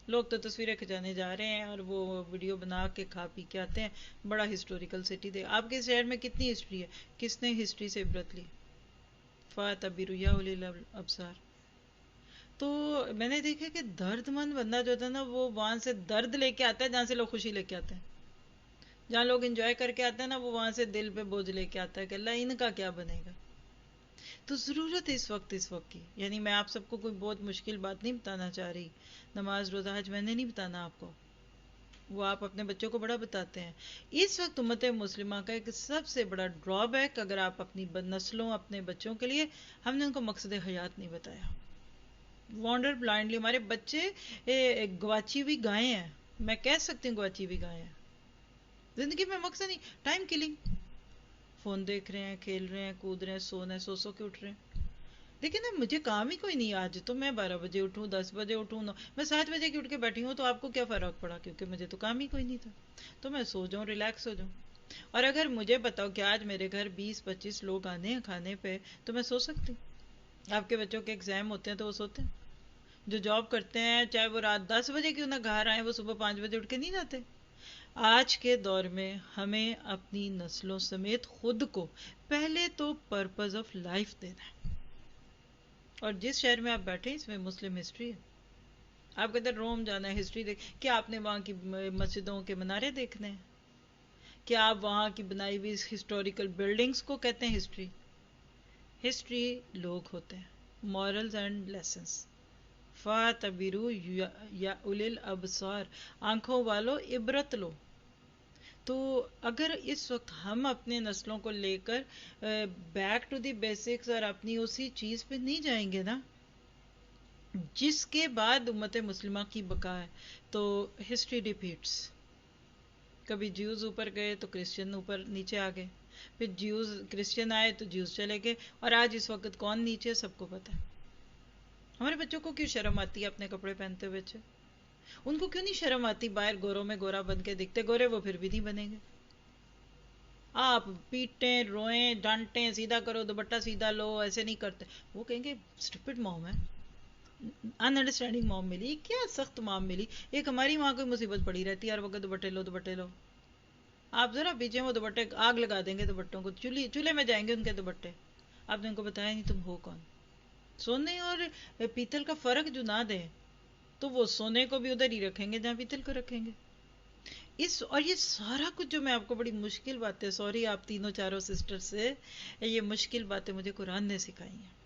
لوگ تو تصویریں کھچانے جا رہے ہیں اور وہ ویڈیو بنا کے کھا پی کے آتے ہیں. بڑا ہسٹوریکل سٹی دے. آپ کے شہر میں کتنی ہسٹری ہے؟ کس نے ہسٹری سے عبرت لی؟ فَاعْتَبِرُوا يَا أُولِي الْأَبْصَارِ. تو میں نے دیکھا کہ درد مند بندہ جو تھا نا، وہ وہاں سے درد لے کے آتا ہے جہاں سے لوگ خوشی لے کے آتے ہیں. جہاں لوگ انجوائے کر کے آتے ہیں نا، وہ وہاں سے دل پہ بوجھ لے کے آتا ہے کہ اللہ ان کا کیا بنے گا. تو ضرورت ہے اس وقت کی. یعنی میں آپ سب کو کوئی بہت مشکل بات نہیں بتانا چاہ رہی. نماز روزہ حج میں نے نہیں بتانا آپ کو، وہ آپ اپنے بچوں کو بڑا بتاتے ہیں. اس وقت امت مسلمہ کا ایک سب سے بڑا ڈرا بیک، اگر آپ اپنی نسلوں، اپنے بچوں کے لیے، ہم نے ان کو مقصد حیات نہیں بتایا. Wander blindly. ہمارے بچے گواچی ہوئی گائیں ہیں. میں کہہ سکتی ہوں گواچی ہوئی گائیں ہیں. زندگی میں مقصد نہیں، ٹائم کلنگ. فون دیکھ رہے ہیں، کھیل رہے ہیں، کود رہے ہیں، سو کے اٹھ رہے ہیں. لیکن اب مجھے کام ہی کوئی نہیں. آج تو میں 12 بجے اٹھوں، 10 بجے اٹھوں، میں 7 بجے کی اٹھ کے بیٹھی ہوں. تو آپ کو کیا فرق پڑا؟ کیونکہ مجھے تو کام ہی کوئی نہیں تھا. تو میں سو جاؤں، ریلیکس ہو جاؤں. اور اگر مجھے بتاؤ کہ آج میرے گھر 20-25 لوگ آنے ہیں کھانے پہ، تو میں سو سکتی ہوں. آپ کے بچوں کے ایگزام ہوتے ہیں تو وہ سوتے ہیں. جو جاب کرتے ہیں، چاہے وہ رات 10 بجے کیوں نہ گھر آئیں، وہ صبح 5 بجے اٹھ کے نہیں جاتے. آج کے دور میں ہمیں اپنی نسلوں سمیت خود کو پہلے تو پرپز آف لائف دینا ہے. اور جس شہر میں آپ بیٹھے اس میں مسلم ہسٹری ہے. آپ کہتے ہیں روم جانا ہے، ہسٹری دیکھ. کیا آپ نے وہاں کی مسجدوں کے منارے دیکھنے ہیں؟ کیا آپ وہاں کی بنائی ہوئی ہسٹوریکل بلڈنگز کو کہتے ہیں ہسٹری؟ ہسٹری لوگ ہوتے ہیں، مورلز اینڈ لیسنس. فَاعْتَبِرُوا يَا أُولِي الْأَبْصَارِ. آنکھوں والو عبرت لو. تو اگر اس وقت ہم اپنے نسلوں کو لے کر بیک ٹو دی بیسکس اور اپنی اسی چیز پہ نہیں جائیں گے نا جس کے بعد امت مسلمہ کی بقا ہے، تو ہسٹری ریپیٹس. کبھی جیوز اوپر گئے تو کرسچن اوپر نیچے آ گئے، پھر کرسچن آئے تو جیوز چلے گئے. اور آج اس وقت کون نیچے سب کو پتہ ہے. ہمارے بچوں کو کیوں شرم آتی ہے اپنے کپڑے پہنتے ہوئے؟ ان کو کیوں نہیں شرم آتی باہر گوروں میں گورا بن کے دکھتے؟ گورے وہ پھر بھی نہیں بنیں گے. آپ پیٹیں، روئیں، ڈانٹیں، سیدھا کرو، دوپٹہ سیدھا لو، ایسے نہیں کرتے. وہ کہیں گے اسٹوپڈ موم ہے، ان انڈرسٹینڈنگ موم ملی. کیا سخت موم ملی. ایک ہماری ماں کو مصیبت پڑی رہتی ہے ہر وقت، دوپٹے لو دوپٹے لو. آپ ذرا پیچھے وہ دوپٹے آگ لگا دیں گے دوپٹوں کو، چولہے میں جائیں گے ان کے دوپٹے. آپ نے ان کو بتایا نہیں تم ہو کون. سونے اور پیتل کا فرق جو نہ دیں. تو وہ سونے کو بھی ادھر ہی رکھیں گے جہاں پیتل کو رکھیں گے. اور یہ سارا کچھ جو میں آپ کو بڑی مشکل باتیں، سوری آپ تینوں چاروں سسٹر سے، یہ مشکل باتیں مجھے قرآن نے سکھائی ہیں.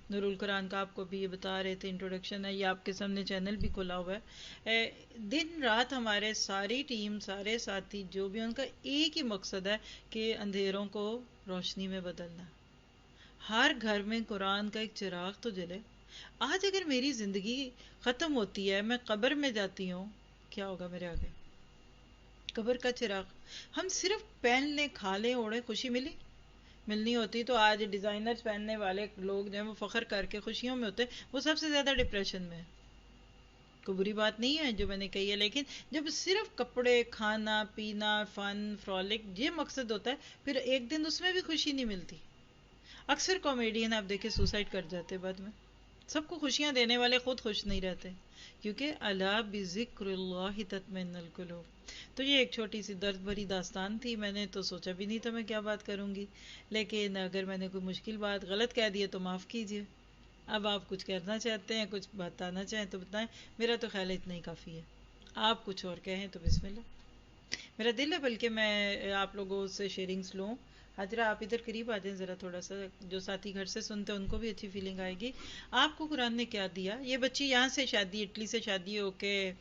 نور القرآن کا آپ کو بھی یہ بتا رہے تھے، انٹروڈکشن ہے، یہ آپ کے سامنے چینل بھی کھلا ہوا ہے. دن رات ہمارے ساری ٹیم، سارے ساتھی جو بھی، ان کا ایک ہی مقصد ہے کہ اندھیروں کو روشنی میں بدلنا. ہر گھر میں قرآن کا ایک چراغ تو جلے. آج اگر میری زندگی ختم ہوتی ہے، میں قبر میں جاتی ہوں، کیا ہوگا میرے آگے؟ قبر کا چراغ. ہم صرف پہن لیں، کھا لیں، اوڑھیں، خوشی ملنی ہوتی تو آج ڈیزائنر پہننے والے لوگ جو ہیں وہ فخر کر کے خوشیوں میں ہوتے، وہ سب سے زیادہ ڈپریشن میں ہے. کوئی بری بات نہیں ہے جو میں نے کہی ہے، لیکن جب صرف کپڑے، کھانا پینا، فن فرولک یہ مقصد ہوتا ہے، پھر ایک دن اس میں بھی خوشی نہیں ملتی. اکثر کامیڈین آپ دیکھیں سوسائڈ کر جاتے بعد میں. سب کو خوشیاں دینے والے خود خوش نہیں رہتے، کیونکہ الا بذکر اللہ تطمئن القلوب. تو یہ ایک چھوٹی سی درد بھری داستان تھی. میں نے تو سوچا بھی نہیں تھا میں کیا بات کروں گی، لیکن اگر میں نے کوئی مشکل بات غلط کہہ دی ہے تو معاف کیجیے. اب آپ کچھ کہنا چاہتے ہیں، کچھ بتانا چاہیں تو بتائیں. میرا تو خیال اتنا ہی کافی ہے. آپ کچھ اور کہیں تو بسم اللہ. میرا دل ہے بلکہ میں آپ لوگوں سے شیئرنگس لوں. حاجرہ آپ ادھر قریب آ جائیں ذرا تھوڑا سا، جو ساتھی گھر سے سنتے ہیں ان کو بھی اچھی فیلنگ آئے گی. آپ کو قرآن نے کیا دیا؟ یہ بچی یہاں سے شادی، اٹلی سے شادی ہو کے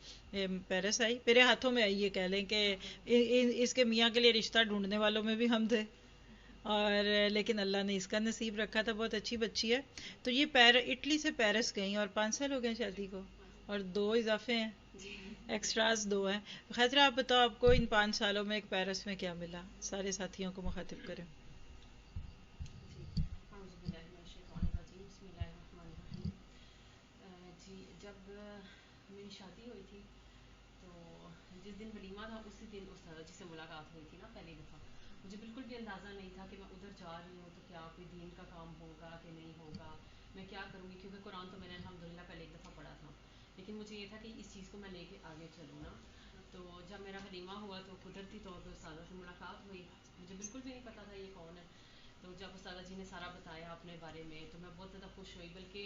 پیرس آئی، میرے ہاتھوں میں آئی. یہ کہہ لیں کہ اس کے میاں کے لیے رشتہ ڈھونڈنے والوں میں بھی ہم تھے، اور لیکن اللہ نے اس کا نصیب رکھا تھا. بہت اچھی بچی ہے. تو یہ اٹلی سے پیرس گئیں اور 5 سال ہو گئے شادی کو، اور 2 اضافے ہیں، ایکسٹراز 2 ہیں. خیرہ آپ بتاؤ آپ کو ان 5 سالوں میں ایک پیرس میں کیا ملا؟ سارے ساتھیوں کو مخاطب کریں. اعوذ باللہ من الشیطان الرجیم، بسم اللہ الرحمن الرحیم. جی جب میری شادی ہوئی تھی تو جس دن ولیمہ تھا اسی دن اس جس سے ملاقات ہوئی تھی نا پہلی دفعہ، مجھے بالکل بھی اندازہ نہیں تھا کہ میں ادھر جا رہی ہوں تو کیا کوئی دین کا کام ہوگا کہ نہیں ہوگا، میں کیا کروں گی، کیونکہ قرآن تو میں نے الحمدللہ پہلے ایک دفعہ پڑھا تھا، لیکن مجھے یہ تھا کہ اس چیز کو میں لے کے آگے چلوں نا. تو جب میرا ولیمہ ہوا تو قدرتی طور پہ استاذہ سے ملاقات ہوئی. مجھے بالکل بھی نہیں پتا تھا یہ کون ہے. تو جب استاذہ جی نے سارا بتایا اپنے بارے میں تو میں بہت زیادہ خوش ہوئی. بلکہ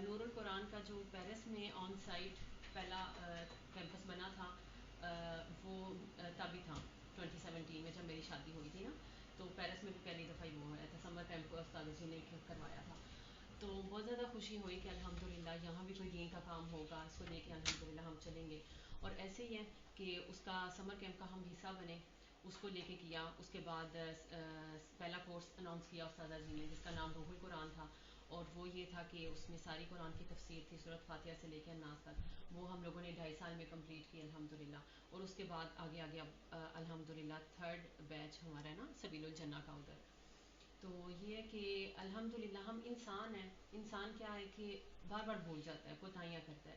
نور القرآن کا جو پیرس میں آن سائٹ پہلا کیمپس بنا تھا وہ تبھی تھا 2017 میں جب میری شادی ہوئی تھی نا. تو پیرس میں بھی پہلی دفعہ وہ ہوا تھا، سمر کیمپ کو استاذہ جی نے کروایا تھا. تو بہت زیادہ خوشی ہوئی کہ الحمدللہ یہاں بھی کوئی دین کا کام ہوگا، اس کو لے کے الحمدللہ ہم چلیں گے. اور ایسے ہی ہے کہ اس کا سمر کیمپ کا ہم حصہ بنے، اس کو لے کے کیا. اس کے بعد پہلا کورس اناؤنس کیا استاذہ جی نے جس کا نام روح القرآن تھا، اور وہ یہ تھا کہ اس میں ساری قرآن کی تفسیر تھی، سورۃ فاتحہ سے لے کے الناس تک. وہ ہم لوگوں نے 2.5 سال میں کمپلیٹ کی الحمدللہ. اور اس کے بعد آگے آگے اب الحمدللہ 3rd بیچ ہمارا ہے نا سبیل الجنہ کا ادھر. تو یہ ہے کہ الحمدللہ ہم انسان ہیں. انسان کیا ہے کہ بار بار بھول جاتا ہے، کوتاہیاں کرتا ہے.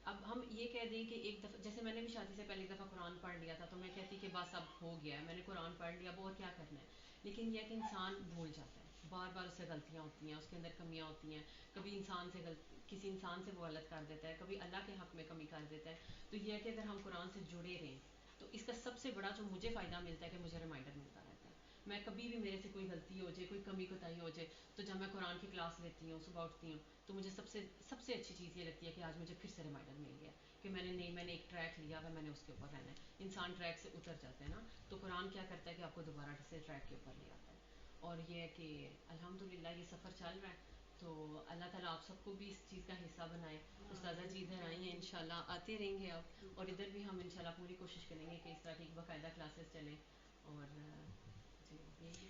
اب ہم یہ کہہ دیں کہ ایک دفعہ، جیسے میں نے بھی شادی سے پہلے ایک دفعہ قرآن پڑھ لیا تھا تو میں کہتی کہ بس اب ہو گیا ہے، میں نے قرآن پڑھ لیا، اب اور کیا کرنا ہے. لیکن یہ ہے کہ انسان بھول جاتا ہے، بار بار اس سے غلطیاں ہوتی ہیں، اس کے اندر کمیاں ہوتی ہیں. کبھی انسان سے کسی انسان سے وہ غلط کر دیتا ہے، کبھی اللہ کے حق میں کمی کر دیتا ہے. تو یہ ہے کہ اگر ہم قرآن سے جڑے رہیں تو اس کا سب سے بڑا جو مجھے فائدہ ملتا ہے کہ مجھے ریمائنڈر ملتا رہتا ہے. میں کبھی بھی میرے سے کوئی غلطی ہو جائے، کوئی کمی کوتاہی ہو جائے، تو جب میں قرآن کی کلاس لیتی ہوں، صبح اٹھتی ہوں، تو مجھے سب سے اچھی چیز یہ لگتی ہے کہ آج مجھے پھر سے ریمائنڈر مل گیا کہ میں نے ایک ٹریک لیا ہے، میں نے اس کے اوپر رہنا ہے. انسان ٹریک سے اتر جاتا ہے نا، تو قرآن کیا کرتا ہے کہ آپ کو دوبارہ سے ٹریک کے اوپر لے آتا ہے. اور یہ ہے کہ الحمدللہ یہ سفر چل رہا ہے. تو اللہ تعالیٰ آپ سب کو بھی اس چیز کا حصہ بنائے. استاذہ جی ادھر آئی ہیں، انشاءاللہ آتے رہیں گے اب، اور ادھر بھی ہم انشاءاللہ پوری کوشش کریں گے کہ اس طرح کی باقاعدہ کلاسز چلیں. اور جی یہی.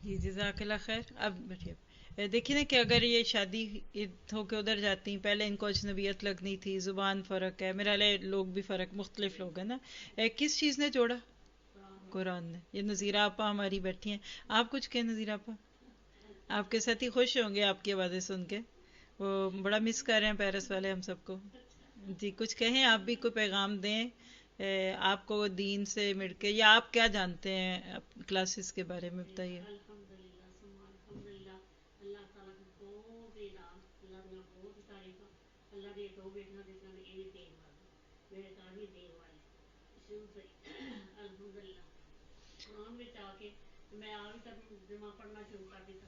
جی جزاک اللہ خیر. اب بیٹھیے. دیکھیے نا کہ اگر یہ شادی ہو کے ادھر جاتی، پہلے ان کو اجنبیت لگنی تھی، زبان فرق ہے، میرا لوگ بھی فرق مختلف لوگ ہیں نا. کس چیز نے جوڑا؟ قرآن نے. یہ نظیرہ آپا ہماری بیٹھی ہیں. آپ کچھ کہیں نظیرہ آپا؟ آپ کے ساتھ ہی خوش ہوں گے آپ کی آوازیں سن کے، وہ بڑا مس کر رہے ہیں پیرس والے ہم سب کو. جی کچھ کہیں، آپ بھی کوئی پیغام دیں آپ کو دین سے مل کے، یا آپ کیا جانتے ہیں کلاسز کے بارے میں بتائیے. الحمدللہ ثم الحمدللہ. اللہ تعالیٰ کی بہت ہی نام، اللہ دیا بہت ہی تعریف. اللہ دیا 2 بیٹیاں دیکھنا یہ بھی دیکھ والے میرے گھر بھی دیکھ والے شروع سے الحمدللہ. قرآن میں آ کے میں آ بھی ترجمہ پڑھنا شروع کر دیتا.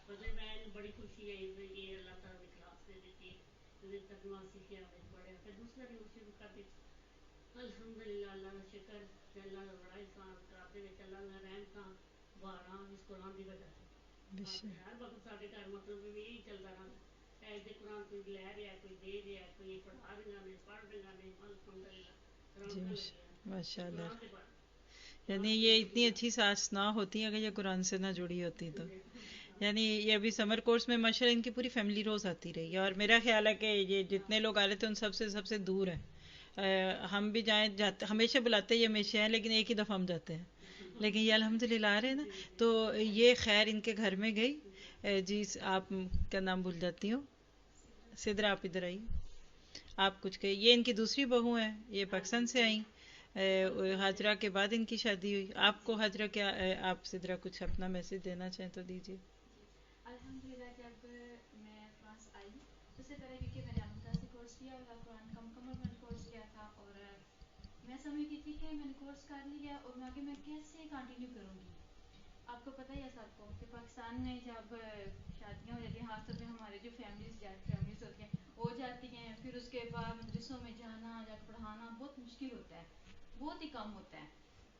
پتہ میں بڑی خوشی ہے یہ اللہ تعالیٰ نے کلاس دے دیتی ہے. ترجمہ سیکھا پڑھیا پھر دوسرا دن شروع کر دی الحمدللہ اللہ کا شکر کہ اللہ کا بڑا احسان کراتے وچ اللہ کا رحمتاں باراں اس قرآن دی وجہ بے سے شک ہر وقت سارے گھر مطلب بھی یہی چلتا رہتا ہے ایسے قرآن کوئی لے رہا ہے کوئی دے رہا ہے کوئی پڑھا رہا نے پڑھ رہا نے الحمدللہ جی رونقاں لگی ہیں ماشاء اللہ. قرآن دے پڑھ یعنی یہ اتنی اچھی ساس نہ ہوتی اگر یہ قرآن سے نہ جڑی ہوتی تو. یعنی یہ ابھی سمر کورس میں ماشاء اللہ ان کی پوری فیملی روز آتی رہی ہے اور میرا خیال ہے کہ یہ جتنے لوگ آ رہے تھے ان سب سے دور ہیں. ہم بھی جاتے ہمیشہ بلاتے یہ ہمیشہ ہیں لیکن ایک ہی دفعہ ہم جاتے ہیں لیکن یہ الحمدللہ آ رہے ہیں نا تو یہ خیر ان کے گھر میں گئی. جی آپ کا نام بھول جاتی ہوں. سدرا آپ ادھر آئی آپ کچھ کہیے. یہ ان کی دوسری بہو ہیں یہ پاکستان سے آئیں. ہاجرہ کے بعد ان کی شادی ہوئی. آپ کو ہاجرہ کیا آپ سدرا کچھ اپنا میسج دینا چاہیں تو دیجیے. الحمدللہ جب میں فرانس آئی اس سے پہلے کیونکہ میں نے الحمدہ سے کورس کیا اور قرآن کا مکمل میں نے کورس کیا تھا اور میں سمجھتی تھی کہ میں نے کورس کر لیا اور میں آگے میں کیسے کنٹینیو کروں گی. آپ کو پتہ ہی ہے سب کو کہ پاکستان میں جب شادیاں ہو جاتی ہیں خاص طور پہ ہمارے جو فیملیز ہوتی ہیں ہو جاتی ہیں پھر اس کے بعد مدرسوں میں جانا جا کے پڑھانا بہت مشکل ہوتا ہے بہت ہی کم ہوتا ہے.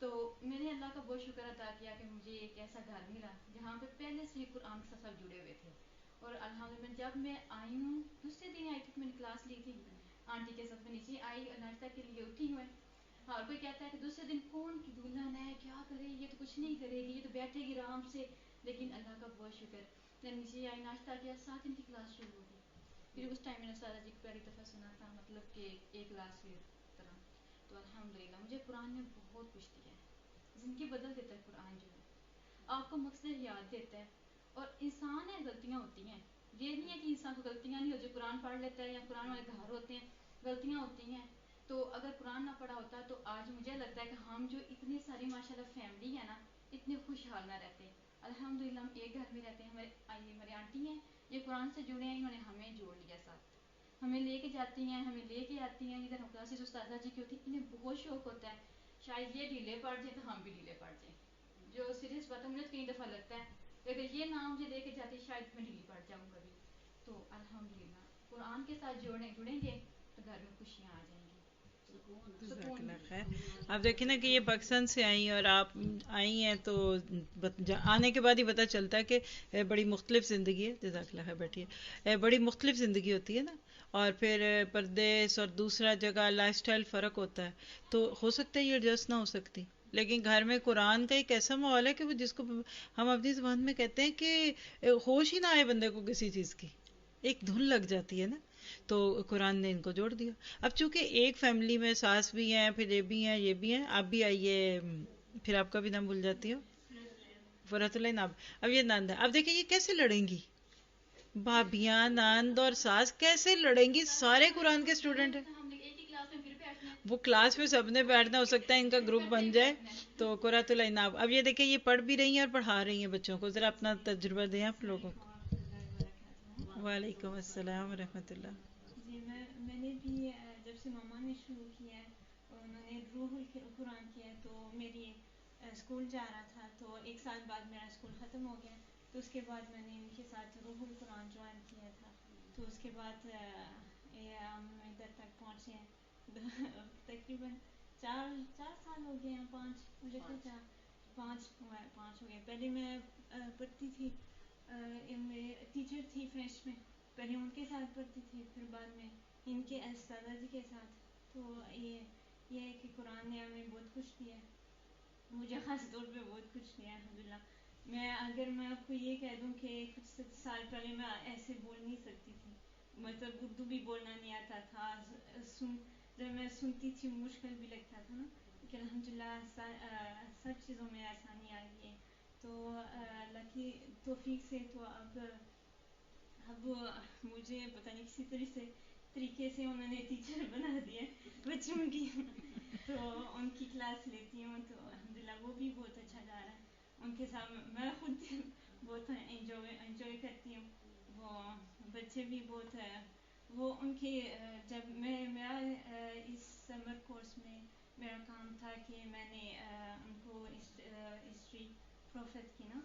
تو میں نے اللہ کا بہت شکر ادا کیا کہ مجھے ایک ایسا گھر ملا جہاں پہ پہلے سے ہی قرآن کے ساتھ جڑے ہوئے تھے. اور الحمدللہ جب میں آئی ہوں دوسرے دن آئی تھی میں نے کلاس لی تھی آنٹی کے ساتھ میں نیچے آئی اور ناشتہ کے لیے اٹھی ہوئے اور کوئی کہتا ہے کہ دوسرے دن کون کی دلہن ہے کیا کرے یہ تو کچھ نہیں کرے گی یہ تو بیٹھے گی آرام سے. لیکن اللہ کا بہت شکر میں نیچے آئی ناشتہ کیا 7 دن کی کلاس شروع ہو گئی. پھر اس ٹائم میں نے استاد جی کو پہلی دفعہ سنا تھا مطلب کہ ایک کلاس کی طرح. تو الحمدللہ مجھے قرآن نے بہت کچھ دیا ہے زندگی بدل دیتا ہے قرآن جو ہے آپ کو مقصد یاد دیتا ہے. اور انسان ہے غلطیاں ہوتی ہیں یہ نہیں ہے کہ انسان کو غلطیاں نہیں ہوتی. قرآن پڑھ لیتا ہے یا قرآن والے گھر ہوتے ہیں غلطیاں ہوتی ہیں. تو اگر قرآن نہ پڑھا ہوتا تو آج مجھے لگتا ہے کہ ہم جو اتنی ساری ماشاءاللہ فیملی ہے نا اتنے خوشحال نہ رہتے. الحمدللہ ہم ایک گھر میں رہتے ہیں ہمارے آنٹی ہیں یہ قرآن سے جڑے ہیں انہوں نے ہمیں جوڑ لیا ساتھ ہمیں لے کے جاتی ہیں ہمیں لے کے آتی ہیں. ادھر ہم کلاسز استاذہ جی کی ہوتی ہیں انہیں بہت شوق ہوتا ہے شاید یہ ڈھیلے پڑ جائیں تو ہم بھی ڈھیلے پڑ جائیں. جو سیریس بات ہے مجھے کئی دفعہ لگتا ہے کہ اگر یہ نام مجھے لے کے جاتی شاید میں ڈھیلی پڑ جاؤں کبھی. تو الحمدللہ قرآن کے ساتھ جڑیں گے تو گھر میں خوشیاں آ جائیں گی. جزاک اللہ خیر. آپ دیکھیں نا کہ یہ پاکستان سے آئی اور آپ آئی ہیں تو آنے کے بعد ہی پتہ چلتا ہے کہ بڑی مختلف زندگی ہے. جزاک اللہ خیر بیٹھیے. بڑی مختلف زندگی ہوتی ہے نا اور پھر پردیس اور دوسرا جگہ لائف سٹائل فرق ہوتا ہے تو ہو سکتا ہے یہ ایڈجسٹ نہ ہو سکتی. لیکن گھر میں قرآن کا ایک ایسا ماحول ہے کہ وہ جس کو ہم اپنی زبان میں کہتے ہیں کہ ہوش ہی نہ آئے بندے کو کسی چیز کی ایک دھن لگ جاتی ہے نا. تو قرآن نے ان کو جوڑ دیا. اب چونکہ ایک فیملی میں ساس بھی ہیں پھر یہ بھی ہیں یہ بھی ہیں آپ بھی آئیے پھر آپ کا بھی نام بھول جاتی ہو فرحت اللہ نام. اب یہ نند ہے. اب دیکھیں یہ کیسے لڑیں گی بھابیاں نند اور ساس کیسے لڑیں گی سارے قرآن کے اسٹوڈنٹ ہیں ہم ایک ہی کلاس میں پھر بیٹھنا ہے وہ کلاس میں سب نے بیٹھنا ہو سکتا ہے ان کا گروپ بن جائے تو قرۃ العناب. اب یہ دیکھیں یہ پڑھ بھی رہی ہیں اور پڑھا رہی ہیں بچوں کو. ذرا اپنا تجربہ دیں آپ لوگوں کو. وعلیکم السلام ورحمۃ اللہ. جی میں نے بھی جب سے ماما نے شروع کیا ہے انہوں نے روح القرآن کیا ہے تو میری اسکول جا رہا تھا تو 1 سال بعد میرا اسکول ختم ہو گیا تو اس کے بعد میں نے ان کے ساتھ روح القرآن جوائن کیا تھا. تو اس کے بعد ہم ادھر تک پہنچے ہیں تقریباً 4 سال ہو گئے ہیں 5 مجھے تو 5 ہو گئے. پہلے میں پڑھتی تھی ٹیچر تھی فرینچ میں پہلے ان کے ساتھ پڑھتی تھی پھر بعد میں ان کے استاذہ جی کے ساتھ. تو یہ ہے کہ قرآن نے ہمیں بہت کچھ دیا ہے مجھے خاص طور پہ بہت کچھ دیا ہے الحمدللہ. اگر میں آپ کو یہ کہہ دوں کہ کچھ سال پہلے میں ایسے بول نہیں سکتی تھی مطلب اردو بھی بولنا نہیں آتا تھا جب میں سنتی تھی مشکل بھی لگتا تھا نا کہ الحمدللہ سب چیزوں میں آسانی آ گئی ہے. تو اللہ کی توفیق سے تو اب مجھے پتہ نہیں کسی طریقے سے انہوں نے ٹیچر بنا دیا بچوں کی تو ان کی کلاس لیتی ہوں تو الحمدللہ وہ بھی بہت اچھا جا رہا ہے. ان کے ساتھ میں خود بہت انجوائے کرتی ہوں. وہ بچے بھی بہت وہ ان کے جب میرا اس سمر کورس میں میرا کام تھا کہ میں نے ان کو ہسٹری پروفیٹ کی نا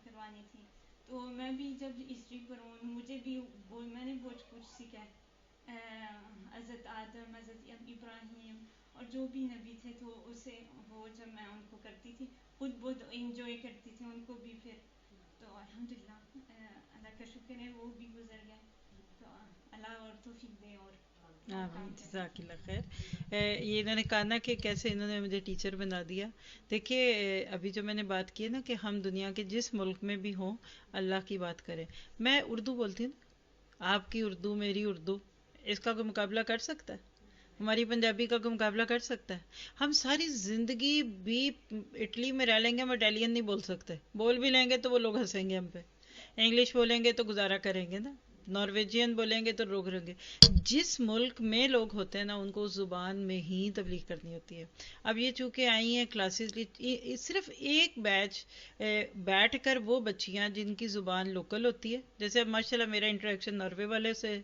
کروانی تھی. تو میں بھی جب ہسٹری پڑھوں مجھے بھی میں نے بہت کچھ سیکھا ہے حضرت آدم، حضرت ابراہیم اور جو بھی نبی تھے تو اسے وہ جب میں ان کو کرتی تھی خود بہت انجوائے کرتی تھی ان کو بھی. پھر تو الحمدللہ اللہ کا شکر ہے وہ بھی گزر گئے. تو اللہ اور توفیق دے اور آمین، جزاک اللہ خیر. یہ انہوں نے کہا نا کہ کیسے انہوں نے مجھے ٹیچر بنا دیا. دیکھیے ابھی جو میں نے بات کی ہے نا کہ ہم دنیا کے جس ملک میں بھی ہوں اللہ کی بات کریں. میں اردو بولتی ہوں، آپ کی اردو میری اردو، اس کا کوئی مقابلہ کر سکتا ہے؟ ہماری پنجابی کا کوئی مقابلہ کر سکتا ہے؟ ہم ساری زندگی بھی اٹلی میں رہ لیں گے، ہم اٹیلین نہیں بول سکتے. بول بھی لیں گے تو وہ لوگ ہنسیں گے ہم پہ. انگلش بولیں گے تو گزارا کریں گے نا، نارویجین بولیں گے تو روک رہیں گے. جس ملک میں لوگ ہوتے ہیں نا ان کو اس زبان میں ہی تبلیغ کرنی ہوتی ہے. اب یہ چونکہ آئی ہیں کلاسز صرف ایک بیچ بیٹھ کر وہ بچیاں جن کی زبان لوکل ہوتی ہے، جیسے اب ماشاءاللہ میرا انٹریکشن ناروے والے سے ہے،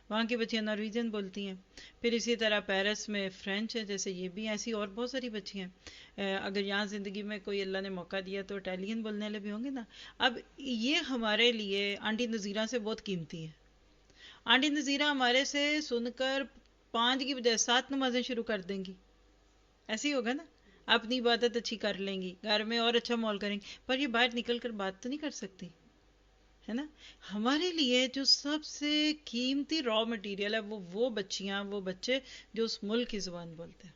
وہاں کی بچیاں نارویجن بولتی ہیں. پھر اسی طرح پیرس میں فرینچ ہے، جیسے یہ بھی ایسی اور بہت ساری بچیاں ہیں. اگر یہاں زندگی میں کوئی اللہ نے موقع دیا تو اٹیلین بولنے والے بھی ہوں گے نا. اب یہ ہمارے لیے آنٹی نذیرہ سے بہت قیمتی ہے. آنٹی نذیرہ ہمارے سے سن کر 5 کی بجائے 7 نمازیں شروع کر دیں گی. ایسے ہی ہوگا نا، اپنی عبادت اچھی کر لیں گی، گھر میں اور اچھا ماحول کریں گی، پر یہ باہر نکل کر بات تو نہیں کر سکتی ہے نا. ہمارے لیے جو سب سے قیمتی را مٹیریل ہے وہ بچیاں، وہ بچے جو اس ملک کی زبان بولتے ہیں.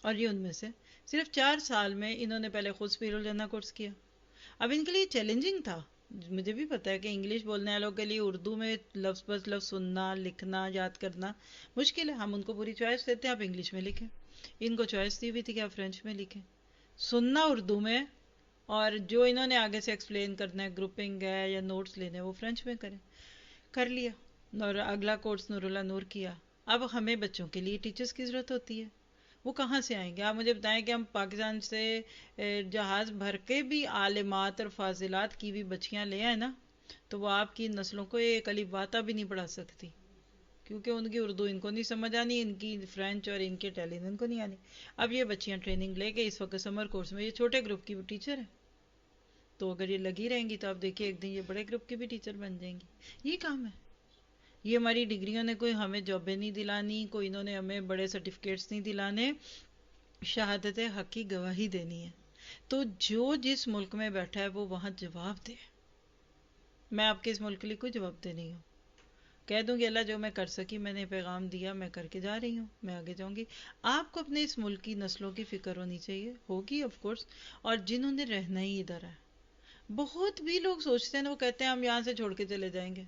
اور یہ ان میں سے صرف 4 سال میں انہوں نے پہلے خود سپیر الجنہ کورس کیا. اب ان کے لیے چیلنجنگ تھا، مجھے بھی پتا ہے کہ انگلش بولنے والوں کے لیے اردو میں لفظ بس لفظ سننا، لکھنا، یاد کرنا مشکل ہے. ہم ان کو پوری چوائس دیتے ہیں آپ انگلش میں لکھیں. ان کو چوائس دی ہوئی تھی کہ آپ فرینچ میں لکھیں، سننا اردو میں، اور جو انہوں نے آگے سے ایکسپلین کرنا ہے، گروپنگ ہے یا نوٹس لینے وہ فرینچ میں کریں. کر لیا اور اگلا کورس نور اللہ نور کیا. اب ہمیں بچوں کے لیے ٹیچرز کی ضرورت ہوتی ہے. وہ کہاں سے آئیں گے؟ آپ مجھے بتائیں کہ ہم پاکستان سے جہاز بھر کے بھی عالمات اور فاضلات کی بھی بچیاں لے آئے نا تو وہ آپ کی نسلوں کو ایک الف باتا بھی نہیں پڑھا سکتی، کیونکہ ان کی اردو ان کو نہیں سمجھ آنی، ان کی فرینچ اور ان کے اٹیلین ان کو نہیں آنی. اب یہ بچیاں ٹریننگ لے کے اس وقت سمر کورس میں یہ چھوٹے گروپ کی ٹیچر ہیں. تو اگر یہ لگی رہیں گی تو آپ دیکھیے ایک دن یہ بڑے گروپ کی بھی ٹیچر بن جائیں گی. یہ کام ہے. یہ ہماری ڈگریوں نے کوئی ہمیں جابیں نہیں دلانی، کوئی انہوں نے ہمیں بڑے سرٹیفکیٹس نہیں دلانے، شہادت حق کی گواہی دینی ہے. تو جو جس ملک میں بیٹھا ہے وہ وہاں جواب دے. میں آپ کے اس ملک کے لیے کوئی جواب دے نہیں ہوں. کہہ دوں گی اللہ جو میں کر سکی میں نے پیغام دیا، میں کر کے جا رہی ہوں، میں آگے جاؤں گی. آپ کو اپنے اس ملک کی نسلوں کی فکر ہونی چاہیے، ہوگی آف کورس، اور جنہوں نے رہنا ہی ادھر ہے. بہت بھی لوگ سوچتے ہیں وہ کہتے ہیں ہم یہاں سے چھوڑ کے چلے جائیں گے.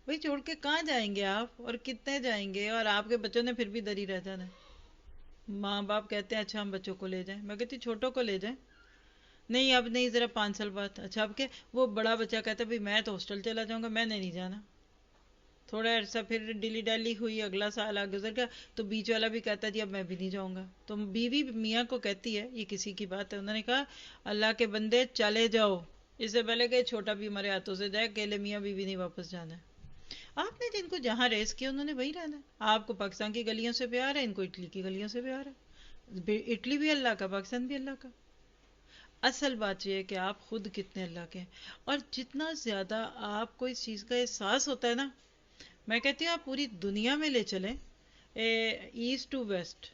بھئی چھوڑ کے کہاں جائیں گے آپ، اور کتنے جائیں گے؟ اور آپ کے بچوں نے پھر بھی ادھر ہی رہ جانا ہے. ماں باپ کہتے ہیں اچھا ہم بچوں کو لے جائیں، میں کہتی چھوٹوں کو لے جائیں. نہیں اب نہیں، ذرا 5 سال بعد. اچھا اب کہ وہ بڑا بچہ کہتا ہے بھئی میں تو ہاسٹل چلا جاؤں گا، میں نے نہیں جانا. تھوڑا عرصہ پھر ڈیلی ڈیلی ہوئی، اگلا سال گزر گیا تو بیچ والا بھی کہتا ہے جی اب میں بھی نہیں جاؤں گا. تو بیوی میاں کو کہتی ہے، یہ کسی کی بات ہے، انہوں نے کہا اللہ کے بندے چلے جاؤ، اس سے پہلے کہ چھوٹا بھی ہمارے ہاتھوں سے جائے، اکیلے میاں بیوی نہیں واپس جانا ہے. آپ نے جن کو جہاں ریس کیا انہوں نے وہی رہنا ہے. آپ کو پاکستان کی گلیوں سے پیار ہے، ان کو اٹلی کی گلیوں سے پیار ہے. اٹلی بھی اللہ کا، پاکستان بھی اللہ کا. اصل بات یہ ہے کہ آپ خود کتنے اللہ کے ہیں. اور جتنا زیادہ آپ کو اس چیز کا احساس ہوتا ہے نا، میں کہتی ہوں آپ پوری دنیا میں لے چلیں، ایسٹ ٹو ویسٹ،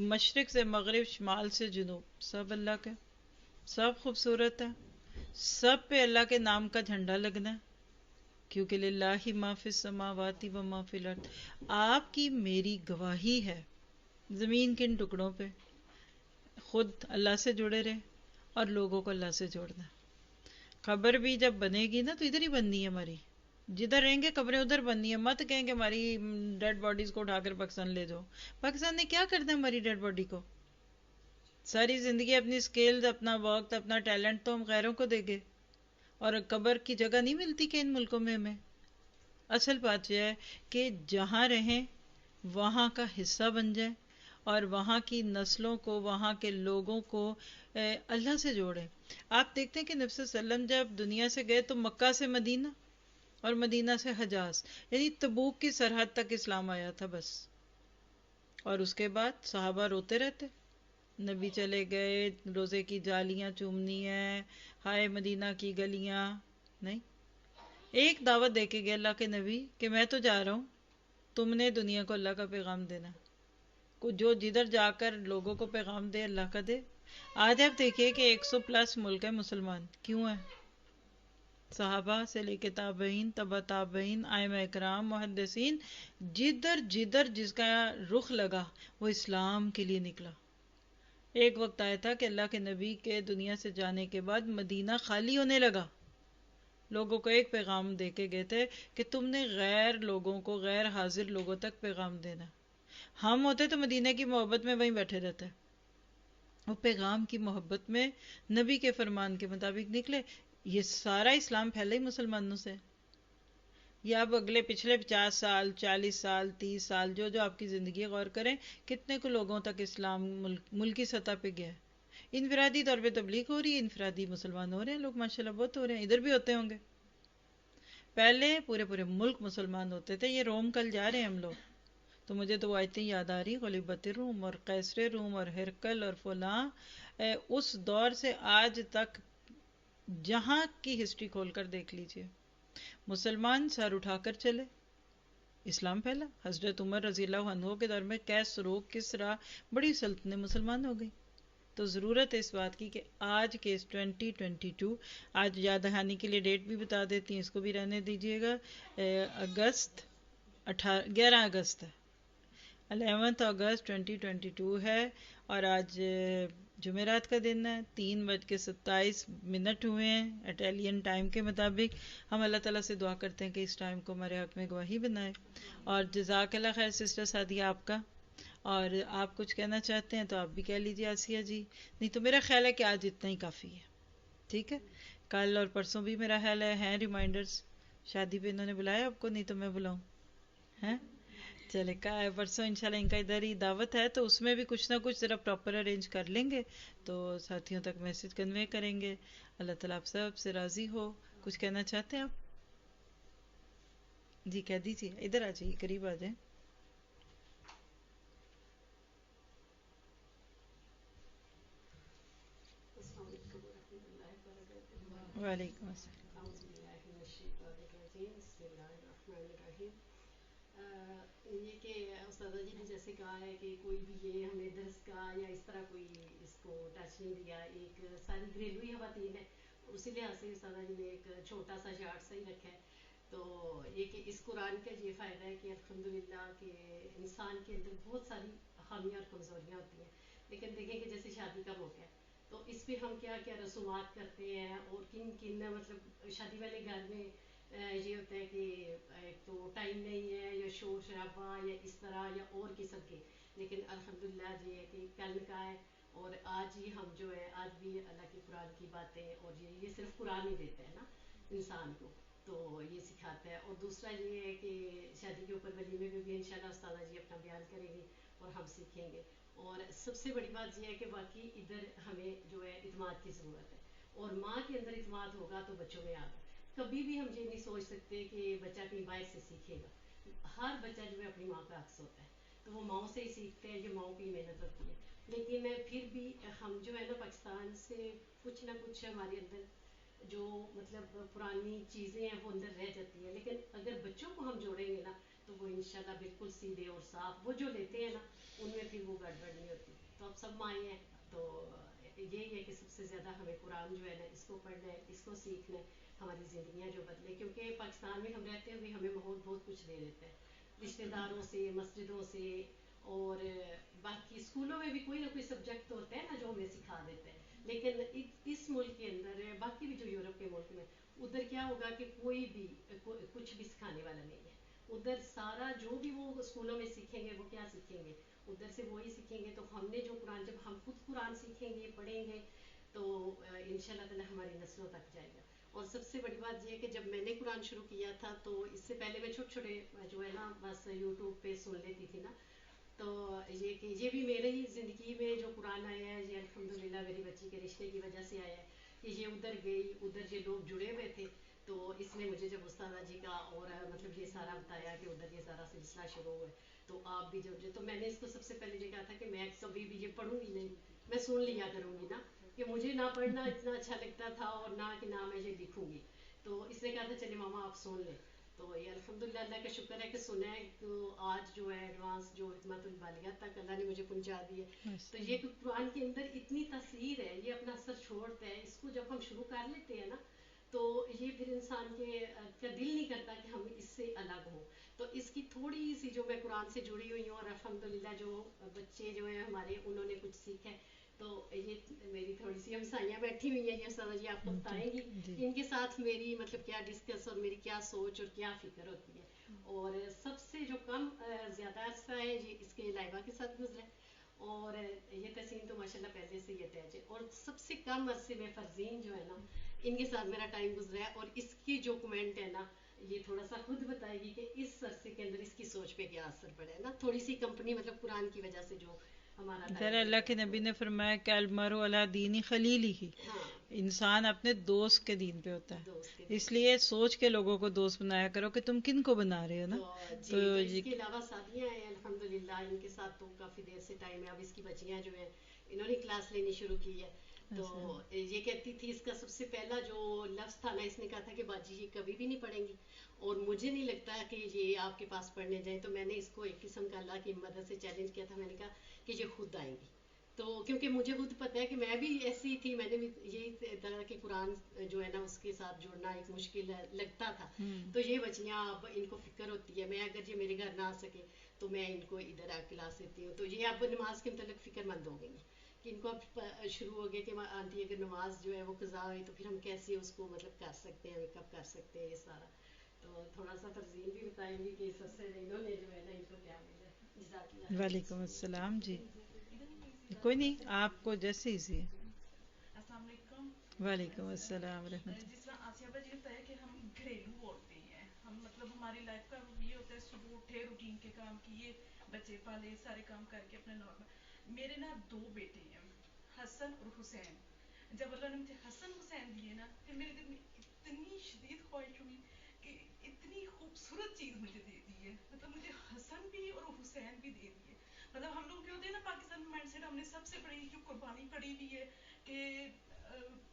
مشرق سے مغرب، شمال سے جنوب، سب اللہ کے، سب خوبصورت ہے، سب پہ اللہ کے نام کا جھنڈا لگنا ہے، کیونکہ للہ ما فی السماوات و ما فی الارض. آپ کی میری گواہی ہے زمین کے ان ٹکڑوں پہ، خود اللہ سے جڑے رہے اور لوگوں کو اللہ سے جوڑنا. خبر بھی جب بنے گی نا تو ادھر ہی بننی ہے ہماری، جدھر رہیں گے قبریں ادھر بننی ہے. مت کہیں کہ ہماری ڈیڈ باڈیز کو اٹھا کر پاکستان لے جاؤ. پاکستان نے کیا کرنا ہے ہماری ڈیڈ باڈی کو؟ ساری زندگی اپنی سکیلز، اپنا وقت، اپنا ٹیلنٹ تو ہم غیروں کو دے گے، اور قبر کی جگہ نہیں ملتی کہ ان ملکوں میں ہمیں. اصل بات یہ ہے کہ جہاں رہیں وہاں کا حصہ بن جائیں اور وہاں کی نسلوں کو، وہاں کے لوگوں کو اللہ سے جوڑیں. آپ دیکھتے ہیں کہ نبی صلی اللہ علیہ وسلم جب دنیا سے گئے تو مکہ سے مدینہ اور مدینہ سے حجاز، یعنی تبوک کی سرحد تک اسلام آیا تھا بس. اور اس کے بعد صحابہ روتے رہتے، نبی چلے گئے، روزے کی جالیاں چومنی ہیں، ہائے مدینہ کی گلیاں. نہیں، ایک دعوت دے کے گیا اللہ کے نبی کہ میں تو جا رہا ہوں، تم نے دنیا کو اللہ کا پیغام دینا، جو جدھر جا کر لوگوں کو پیغام دے اللہ کا دے۔ آج آپ دیکھیے کہ 100+ ملک ہے مسلمان، کیوں ہے؟ صحابہ سے لے کے تابعین، تبع تابعین، ائمہ اکرام، محدثین، جدھر جدھر جس کا رخ لگا وہ اسلام کے لیے نکلا۔ ایک وقت آیا تھا کہ اللہ کے نبی کے دنیا سے جانے کے بعد مدینہ خالی ہونے لگا، لوگوں کو ایک پیغام دے کے گئے تھے کہ تم نے غیر لوگوں کو، غیر حاضر لوگوں تک پیغام دینا۔ ہم ہوتے تو مدینہ کی محبت میں وہیں بیٹھے رہتے، وہ پیغام کی محبت میں نبی کے فرمان کے مطابق نکلے۔ یہ سارا اسلام پھیلا ہی مسلمانوں سے۔ یا اب اگلے پچھلے 50 سال، 40 سال، 30 سال، جو آپ کی زندگی غور کریں، کتنے کو لوگوں تک اسلام ملکی سطح پہ گیا ہے۔ انفرادی طور پہ تبلیغ ہو رہی ہے، انفرادی مسلمان ہو رہے ہیں لوگ، ماشاءاللہ بہت ہو رہے ہیں، ادھر بھی ہوتے ہوں گے۔ پہلے پورے پورے ملک مسلمان ہوتے تھے۔ یہ روم کل جا رہے ہیں ہم لوگ، تو مجھے تو وہ آیتیں یاد آ رہی، غلبت روم اور قیصر روم اور ہرکل اور فلاں۔ اس دور سے آج تک جہاں کی ہسٹری کھول کر دیکھ لیجئے، مسلمان سر اٹھا کر چلے، اسلام پھیلا۔ حضرت عمر رضی اللہ عنہ کے دور میں کیسرو، کسرا، بڑی سلطنتیں مسلمان ہو گئی۔ تو ضرورت ہے اس بات کی کہ آج کے اس 2022، آج یاد دہانی کے لیے ڈیٹ بھی بتا دیتی ہیں، اس کو بھی رہنے دیجیے گا، 11 اگست ہے، 11 اگست 2022 ہے، اور آج جمعرات کا دن ہے، 3:27 ہوئے ہیں اٹالین ٹائم کے مطابق۔ ہم اللہ تعالیٰ سے دعا کرتے ہیں کہ اس ٹائم کو ہمارے حق میں گواہی بنائے۔ اور جزاک اللہ خیر سسٹر سعدیہ آپ کا، اور آپ کچھ کہنا چاہتے ہیں تو آپ بھی کہہ لیجیے آسیہ جی، نہیں تو میرا خیال ہے کہ آج اتنا ہی کافی ہے، ٹھیک ہے؟ کل اور پرسوں بھی میرا خیال ہے ہیں ریمائنڈرز، شادی پہ انہوں نے بلایا آپ کو، نہیں تو میں بلاؤں ہیں؟ چلے پرسوں انشاءاللہ ان کا ادھر ہی دعوت ہے، تو اس میں بھی کچھ نہ کچھ ذرا پراپر ارینج کر لیں گے، تو ساتھیوں تک میسج کنوے کریں گے۔ اللہ تعالیٰ آپ سب سے راضی ہو۔ کچھ کہنا چاہتے ہیں آپ؟ جی کہہ دیجیے، ادھر آ جائیے، قریب آ جائیں۔ السلام علیکم ورحمۃ اللہ وبرکاتہ۔ وعلیکم السلام۔ اعوذ باللہ من الشیطان الرجیم، بسم اللہ الرحمن الرحیم۔ یہ کہ استاذہ جی نے جیسے کہا ہے کہ کوئی بھی یہ ہمیں درس کا یا اس طرح کوئی اس کو ٹچ نہیں دیا، ایک ساری گھریلوئی خواتین ہے، اسی لحاظ سے استاذہ جی نے ایک چھوٹا سا شارٹ سا ہی رکھا ہے۔ تو یہ کہ اس قرآن کا یہ فائدہ ہے کہ الحمدللہ کہ انسان کے اندر بہت ساری خامیاں اور کمزوریاں ہوتی ہیں، لیکن دیکھیں کہ جیسے شادی کا موقع ہے تو اس پہ ہم کیا کیا رسومات کرتے ہیں، اور کن کن مطلب شادی والے گھر میں یہ ہوتا ہے کہ ایک تو ٹائم نہیں ہے، یا شور شرابہ یا اس طرح یا اور قسم کے، لیکن الحمدللہ یہ ہے کہ کل کا ہے، اور آج ہی ہم جو ہے آج بھی اللہ کے قرآن کی باتیں، اور یہ صرف قرآن ہی دیتا ہے نا انسان کو، تو یہ سکھاتا ہے۔ اور دوسرا یہ ہے کہ شادی کے اوپر ولیمے میں بھی انشاءاللہ استاذہ جی اپنا بیان کریں گے اور ہم سیکھیں گے۔ اور سب سے بڑی بات یہ ہے کہ واقعی ادھر ہمیں جو ہے اعتماد کی ضرورت ہے، اور ماں کے اندر اعتماد ہوگا تو بچوں میں آگا۔ کبھی بھی ہم یہ نہیں سوچ سکتے کہ بچہ کہیں باہر سے سیکھے گا، ہر بچہ جو ہے اپنی ماں کا عکس ہوتا ہے، تو وہ ماؤں سے ہی سیکھتے ہیں، یہ ماؤں کی محنت ہوتی ہے۔ لیکن پھر بھی ہم جو ہے نا پاکستان سے کچھ نہ کچھ ہمارے اندر جو مطلب پرانی چیزیں ہیں وہ اندر رہ جاتی ہیں، لیکن اگر بچوں کو ہم جوڑیں گے نا تو وہ انشاءاللہ بالکل سیدھے اور صاف، وہ جو لیتے ہیں نا ان میں پھر وہ گڑبڑ نہیں ہوتی۔ تو اب سب مائیں ہیں، تو یہی ہے کہ سب سے زیادہ ہمیں قرآن جو ہے نا اس کو پڑھنا ہے، اس کو سیکھنا ہے، ہماری زندگیاں جو بدلے، کیونکہ پاکستان میں ہم رہتے ہوئے ہمیں ماحول بہت کچھ دے دیتا ہے، رشتہ داروں سے، مسجدوں سے، اور باقی اسکولوں میں بھی کوئی نہ کوئی سبجیکٹ ہوتا ہے نا جو ہمیں سکھا دیتا ہے، لیکن اس ملک کے اندر باقی بھی جو یورپ کے ملک میں ادھر کیا ہوگا کہ کوئی بھی کچھ بھی سکھانے والا نہیں ہے۔ ادھر سارا جو بھی وہ اسکولوں میں سیکھیں گے وہ کیا سیکھیں گے، ادھر سے وہی سیکھیں گے۔ تو ہم نے جو قرآن، جب ہم خود قرآن سیکھیں گے، پڑھیں گے، تو انشاءاللہ تعالی ہماری نسلوں تک جائے گا۔ اور سب سے بڑی بات یہ ہے کہ جب میں نے قرآن شروع کیا تھا تو اس سے پہلے میں چھوٹے چھوٹے جو ہے نا بس یوٹیوب پہ سن لیتی تھی نا، تو یہ کہ یہ بھی میرے ہی زندگی میں جو قرآن آیا ہے یہ الحمدللہ میری بچی کے رشتے کی وجہ سے آیا ہے، کہ یہ ادھر گئی، ادھر یہ لوگ جڑے ہوئے تھے، تو اس نے مجھے جب استاذہ جی کا اور مطلب یہ سارا بتایا کہ ادھر یہ سارا سلسلہ شروع ہوا ہے، تو آپ بھی جو تو میں نے اس کو سب سے پہلے یہ کہا تھا کہ میں کبھی بھی یہ پڑھوں گی نہیں، میں سن لیا کروں گی نا، کہ مجھے نہ پڑھنا اتنا اچھا لگتا تھا اور نہ کہ نہ میں یہ لکھوں گی، تو اس نے کہا تھا چلے ماما آپ سن لیں. تو یہ الحمدللہ اللہ کا شکر ہے کہ سنا ہے. تو آج جو ہے ایڈوانس جو حکمت البالیغات تک اللہ نے مجھے پہنچا دی ہے. تو یہ کہ قرآن کے اندر اتنی تاثیر ہے, یہ اپنا اثر چھوڑتا ہے. اس کو جب ہم شروع کر لیتے ہیں نا تو یہ پھر انسان کا دل نہیں کرتا کہ ہم اس سے الگ ہوں. تو اس کی تھوڑی سی جو میں قرآن سے جڑی ہوئی ہوں, اور الحمدللہ جو بچے جو ہیں ہمارے انہوں نے کچھ سیکھا ہے. تو یہ میری تھوڑی سی ہمسائیاں بیٹھی ہوئی ہیں, یہ سمجھ یہ آپ کو بتائیں گی ان کے ساتھ میری مطلب کیا ڈسکس اور میری کیا سوچ اور کیا فکر ہوتی ہے. اور سب سے جو کم زیادہ عرصہ ہے یہ اس کے لائبہ کے ساتھ گزرا ہے, اور یہ تحسین تو ماشاءاللہ پہلے سے ہی اٹیچ ہے. اور سب سے کم عرصے میں فرزین جو ہے نا ان کے ساتھ میرا ٹائم گزرا ہے. اور اس کی جو کمنٹ ہے نا یہ تھوڑا سا خود بتائے گی کہ اس عرصے کے اندر اس کی سوچ پہ کیا اثر پڑا ہے نا. تھوڑی سی کمپنی مطلب قرآن کی وجہ سے جو ہمارا ذرا اللہ کے نبی نے فرمایا کہ المرء علی دین خلیلہ ہی, انسان اپنے دوست کے دین پہ ہوتا ہے. اس لیے سوچ کے لوگوں کو دوست بنایا کرو کہ تم کن کو بنا رہے ہو نا. تو اس کے علاوہ ساتھیاں ہیں الحمدللہ, ان کے ساتھ تو کافی دیر سے ٹائم ہے. اب اس کی بچیاں جو ہیں انہوں نے کلاس لینی شروع کی ہے. تو یہ کہتی تھی اس کا سب سے پہلا جو لفظ تھا نا, اس نے کہا تھا کہ باجی یہ کبھی بھی نہیں پڑھیں گی, اور مجھے نہیں لگتا کہ یہ آپ کے پاس پڑھنے جائیں. تو میں نے اس کو ایک قسم کا اللہ کی مدد سے چیلنج کیا تھا. میں نے کہا کہ یہ خود آئیں گی. تو کیونکہ مجھے خود پتہ ہے کہ میں بھی ایسی ہی تھی, میں نے بھی یہی طرح کے قرآن جو ہے نا اس کے ساتھ جڑنا ایک مشکل لگتا تھا. تو یہ بچیاں اب ان کو فکر ہوتی ہے, میں اگر یہ میرے گھر نہ آ سکے تو میں ان کو ادھر آ کلاس دیتی ہوں. تو یہ اب نماز کے متعلق فکر مند ہو گئی ہیں کہ ان کو اب شروع ہو گیا کہ آنٹی اگر نماز جو ہے وہ قضا ہوئی تو پھر ہم کیسے اس کو مطلب کر سکتے ہیں, میک اپ کر سکتے ہیں, یہ سارا. تو تھوڑا سا فرزین بھی بتائیں گی کہ اس عرصے میں انہوں نے جو ہے نا ان کو کیا ملا. جزاک اللہ. وعلیکم السلام. جی کوئی نہیں, آپ کو جیسے ہی سی. السلام علیکم. وعلیکم السلام ورحمۃ اللہ. جس طرح آسیہ بھائی یہ ہوتا ہے کہ ہم گھریلو عورتیں ہیں, ہم مطلب ہماری لائف کا یہ ہوتا ہے صبح اٹھے روٹین کے کام کیے, بچے پالے, سارے کام کر کے اپنا نارمل. میرے نا 2 بیٹے ہیں, حسن اور حسین. جب اللہ نے مجھے حسن حسین دیے نا پھر میرے دل میں اتنی شدید خواہش ہوئی کہ اتنی خوبصورت چیز مجھے دے دی ہے, مطلب مجھے حسن بھی اور حسین بھی دے دیے. مطلب ہم لوگ کے ہوتے ہیں نا پاکستان میں مائنڈ سیٹ, ہم نے سب سے بڑی جو قربانی پڑی ہوئی ہے کہ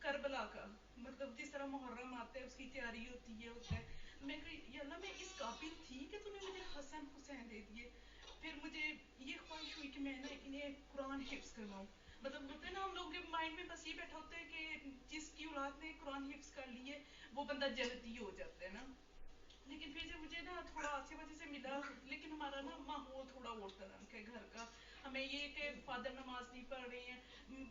کربلا کا, مطلب جس طرح محرم آتا ہے اس کی تیاری ہوتی ہے, ہوتا ہے. میں کہ یا اللہ میں اس قابل تھی کہ تو نے مجھے حسن حسین دے دیے. پھر مجھے یہ خواہش ہوئی کہ میں نا انہیں قرآن حفظ کرواؤں. مطلب ہوتا ہے نا ہم لوگوں کے مائنڈ میں بس یہ بیٹھا ہوتا ہے کہ جس کی اولاد نے قرآن حفظ کر لی ہے وہ بندہ جنتی ہو جاتا ہے نا. لیکن پھر جب مجھے نا تھوڑا آسیہ بچے سے ملا, لیکن ہمارا نا ماحول تھوڑا اور طرح کا گھر کا, ہمیں یہ کہ فادر نماز نہیں پڑھ رہے ہیں.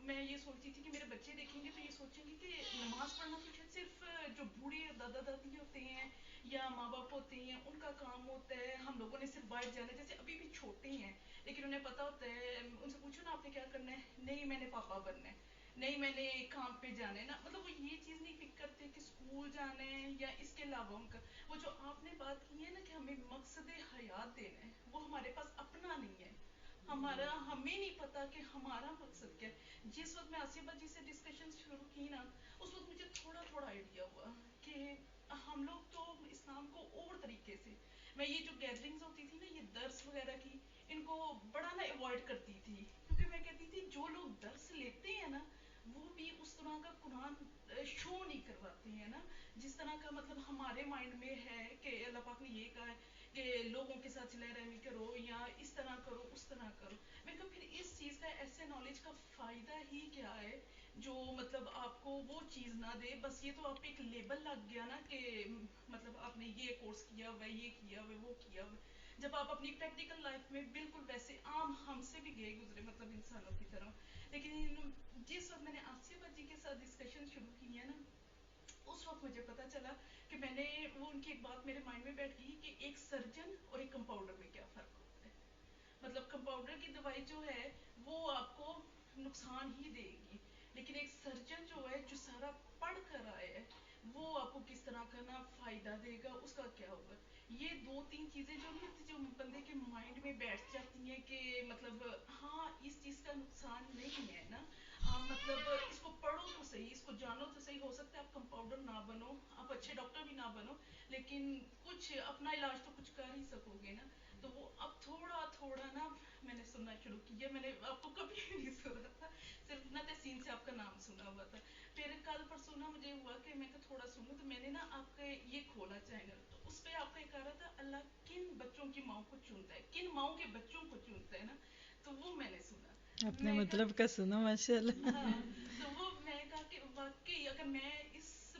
میں یہ سوچتی تھی کہ میرے بچے دیکھیں گے تو یہ سوچیں گے کہ نماز پڑھنا تو صرف جو بوڑھے دادا دادی ہوتے ہیں یا ماں باپ ہوتے ہیں ان کا کام ہوتا ہے, ہم لوگوں نے صرف باہر جانا ہے. جیسے ابھی بھی چھوٹے ہیں لیکن انہیں پتا ہوتا ہے, ان سے پوچھو نا آپ نے کیا کرنا ہے, نہیں میں نے پاپا بننا ہے, نہیں میں نے کام پہ جانا ہے نا. مطلب وہ یہ چیز نہیں فکر کرتے کہ اسکول جانا ہے یا اس کے علاوہ ان کا وہ جو آپ نے بات کی ہے نا کہ ہمیں مقصد حیات دینا ہے, وہ ہمارے پاس اپنا نہیں ہے. ہمارا ہمیں نہیں پتا کہ ہمارا مقصد کیا ہے. جس وقت میں آسیہ بجی سے ڈسکشن شروع کی نا اس وقت مجھے تھوڑا تھوڑا آئیڈیا ہوا کہ ہم لوگ تو اسلام کو اور طریقے سے, میں یہ جو گیدرنگز ہوتی تھی نا یہ درس وغیرہ کی, ان کو بڑا نا اوائڈ کرتی تھی, کیونکہ میں کہتی تھی جو لوگ درس لیتے ہیں نا وہ بھی اس طرح کا قرآن شو نہیں کرواتے ہیں نا جس طرح کا مطلب ہمارے مائنڈ میں ہے کہ اللہ پاک نے یہ کہا ہے کہ لوگوں کے ساتھ صلہ رحمی کرو یا اس طرح کرو اس طرح کرو. میں کہا پھر اس چیز کا ایسے نالج کا فائدہ ہی کیا ہے جو مطلب آپ کو وہ چیز نہ دے. بس یہ تو آپ ایک لیبل لگ گیا نا کہ مطلب آپ نے یہ کورس کیا ہوا, یہ کیا ہوا, وہ کیا ہوا. جب آپ اپنی پریکٹیکل لائف میں بالکل ویسے عام ہم سے بھی گئے گزرے مطلب انسانوں کی طرح. لیکن جس وقت میں نے آسیہ بجی کے ساتھ ڈسکشن شروع کی ہے نا اس وقت مجھے پتا چلا کہ میں نے وہ ان کی ایک بات میرے مائنڈ میں بیٹھ گئی کہ ایک سرجن اور ایک کمپاؤنڈر میں کیا فرق ہوتا ہے. مطلب کمپاؤنڈر کی دوائی جو ہے وہ آپ کو نقصان ہی دے گی, لیکن ایک سرجن جو ہے جو سارا پڑھ کر آئے ہے وہ آپ کو کس طرح کا نا فائدہ دے گا, اس کا کیا ہوگا. یہ 2-3 چیزیں جو بندے کے مائنڈ میں بیٹھ جاتی ہیں کہ مطلب ہاں اس چیز کا نقصان نہیں ہے نا, مطلب اس کو پڑھو تو صحیح, اس کو جانو تو صحیح. ہو سکتا ہے آپ کمپاؤنڈر نہ بنو, آپ اچھے ڈاکٹر بھی نہ بنو, لیکن کچھ اپنا علاج تو کچھ کر ہی سکو گے نا. تو وہ اب تھوڑا تھوڑا نا میں نے سننا شروع کیا. میں نے آپ کو کبھی نہیں سنا تھا, صرف نا تحسین سے آپ کا نام سنا ہوا تھا. پھر کل پرسوں نا مجھے ہوا کہ میں تو تھوڑا سنوں ہوں تو میں نے نا آپ کا یہ کھولا چینل، تو اس پہ آپ نے کہا رہا تھا اللہ کن بچوں کی ماؤں کو چنتا ہے، کن ماؤں کے بچوں کو چنتا ہے نا، تو وہ میں نے سنا. اپنے مطلب کا سنا ماشاء اللہ. ہاں تو وہ میں نے کہا کہ واقعی اگر میں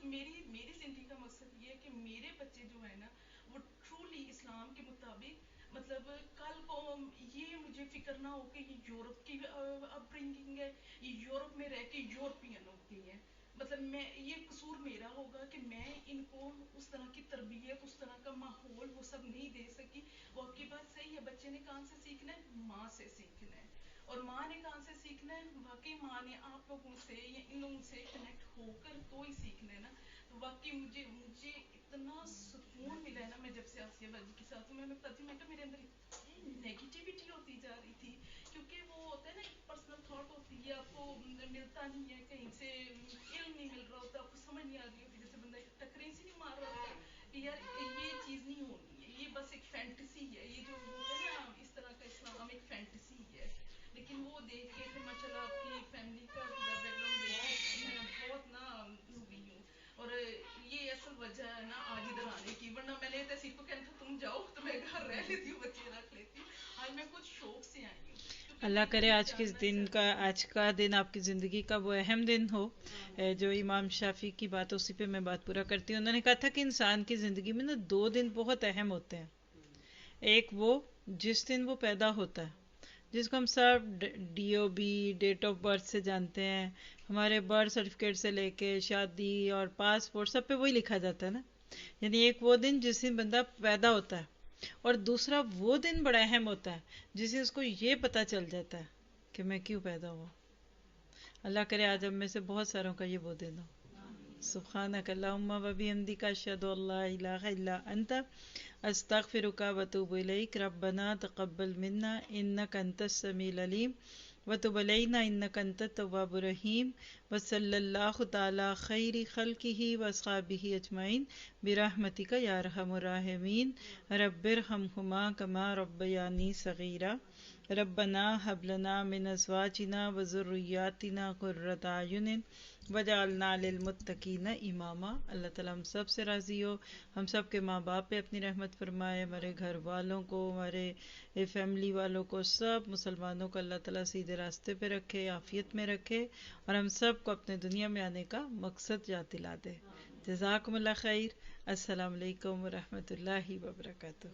میری زندگی کا مقصد یہ ہے کہ میرے بچے جو ہے نا وہ ٹرولی اسلام کے مطابق، مطلب کل کو یہ مجھے فکر نہ ہو کہ یہ یورپ کی اپ برنگنگ ہے، یہ یورپ میں رہ کے یورپین ہوتی ہیں، مطلب میں یہ قصور میرا ہوگا کہ میں ان کو اس طرح کی تربیت، اس طرح کا ماحول وہ سب نہیں دے سکی. وہ آپ کی بات صحیح ہے، بچے نے کہاں سے سیکھنا ہے؟ ماں سے سیکھنا ہے. اور ماں نے کہاں سے سیکھنا ہے؟ واقعی ماں نے آپ لوگوں سے یا ان لوگوں سے کنیکٹ ہو کر تو ہی سیکھنا ہے نا. تو واقعی مجھے اتنا سکون ملا ہے نا، میں جب سے آسیہ باجی کے ساتھ ہوں، میں بتاتی ہوں، میں کہ میرے اندر نیگیٹیوٹی ہوتی جا رہی تھی، کیونکہ وہ ہوتا ہے نا ایک پرسنل تھاٹ ہوتی ہے، آپ کو ملتا نہیں ہے کہیں سے، علم نہیں مل رہا ہوتا، آپ کو سمجھ نہیں آ رہی ہوتی، جیسے بندہ ٹکریں سے نہیں مار رہا ہوتا کہ یار یہ چیز نہیں ہونی ہے، یہ بس ایک فینٹیسی ہے، یہ جو ہوتا ہے نا اس طرح کا اسلام ایک فینٹیسی ہے. لیکن وہ دیکھ کے پھر ماشاء اللہ آپ کی فیملی کا بیک گراؤنڈ دیکھ کے میں بہت نا ہوئی ہوں. اور یہ اصل وجہ ہے نا آج ادھر آنے کی، ورنہ میں نے تحصیل کو کہنا تھا تم جاؤ تو میں گھر رہ لیتی ہوں، بچے رکھ لیتی ہوں. آج میں خود شوق سے آئی ہوں. اللہ کرے آج کا دن آپ کی زندگی کا وہ اہم دن ہو. جو امام شافعی کی بات، اسی پہ میں بات پورا کرتی ہوں. انہوں نے کہا تھا کہ انسان کی زندگی میں نا 2 دن بہت اہم ہوتے ہیں. ایک وہ جس دن وہ پیدا ہوتا ہے، جس کو ہم سب DOB ڈیٹ آف برتھ سے جانتے ہیں، ہمارے برتھ سرٹیفکیٹ سے لے کے شادی اور پاسپورٹ سب پہ وہی لکھا جاتا ہے نا. یعنی ایک وہ دن جس دن بندہ پیدا ہوتا ہے، اور دوسرا وہ دن بڑا اہم ہوتا ہے جس سے اس کو یہ پتہ چل جاتا ہے کہ میں کیوں پیدا ہوا. اللہ کرے آج ہم میں سے بہت ساروں کا یہ وہ دن ہو. سبحانک اللہم و بحمدک اشہد ان لا الہ الا انت استغفرک و اتوب الیک. ربنا تقبل منا انک انت السمیع العلیم وتب علینا انک انت التواب الرحیم. وصلی اللہ تعالی خیر خلقہ واصحابہ اجمعین برحمتک یا ارحم الراحمین. رب ارحمہما کما ربیانی صغیرا. ربنا هب لنا من ازواجنا وذریاتنا قرۃ اعین وجعلنا للمتقین اماما. اللہ تعالیٰ ہم سب سے راضی ہو، ہم سب کے ماں باپ پہ اپنی رحمت فرمائے، ہمارے گھر والوں کو، ہمارے فیملی والوں کو، سب مسلمانوں کو اللہ تعالیٰ سیدھے راستے پہ رکھے، عافیت میں رکھے، اور ہم سب کو اپنے دنیا میں آنے کا مقصد یاد دلا دے. جزاکم اللہ خیر. السلام علیکم ورحمۃ اللہ وبرکاتہ.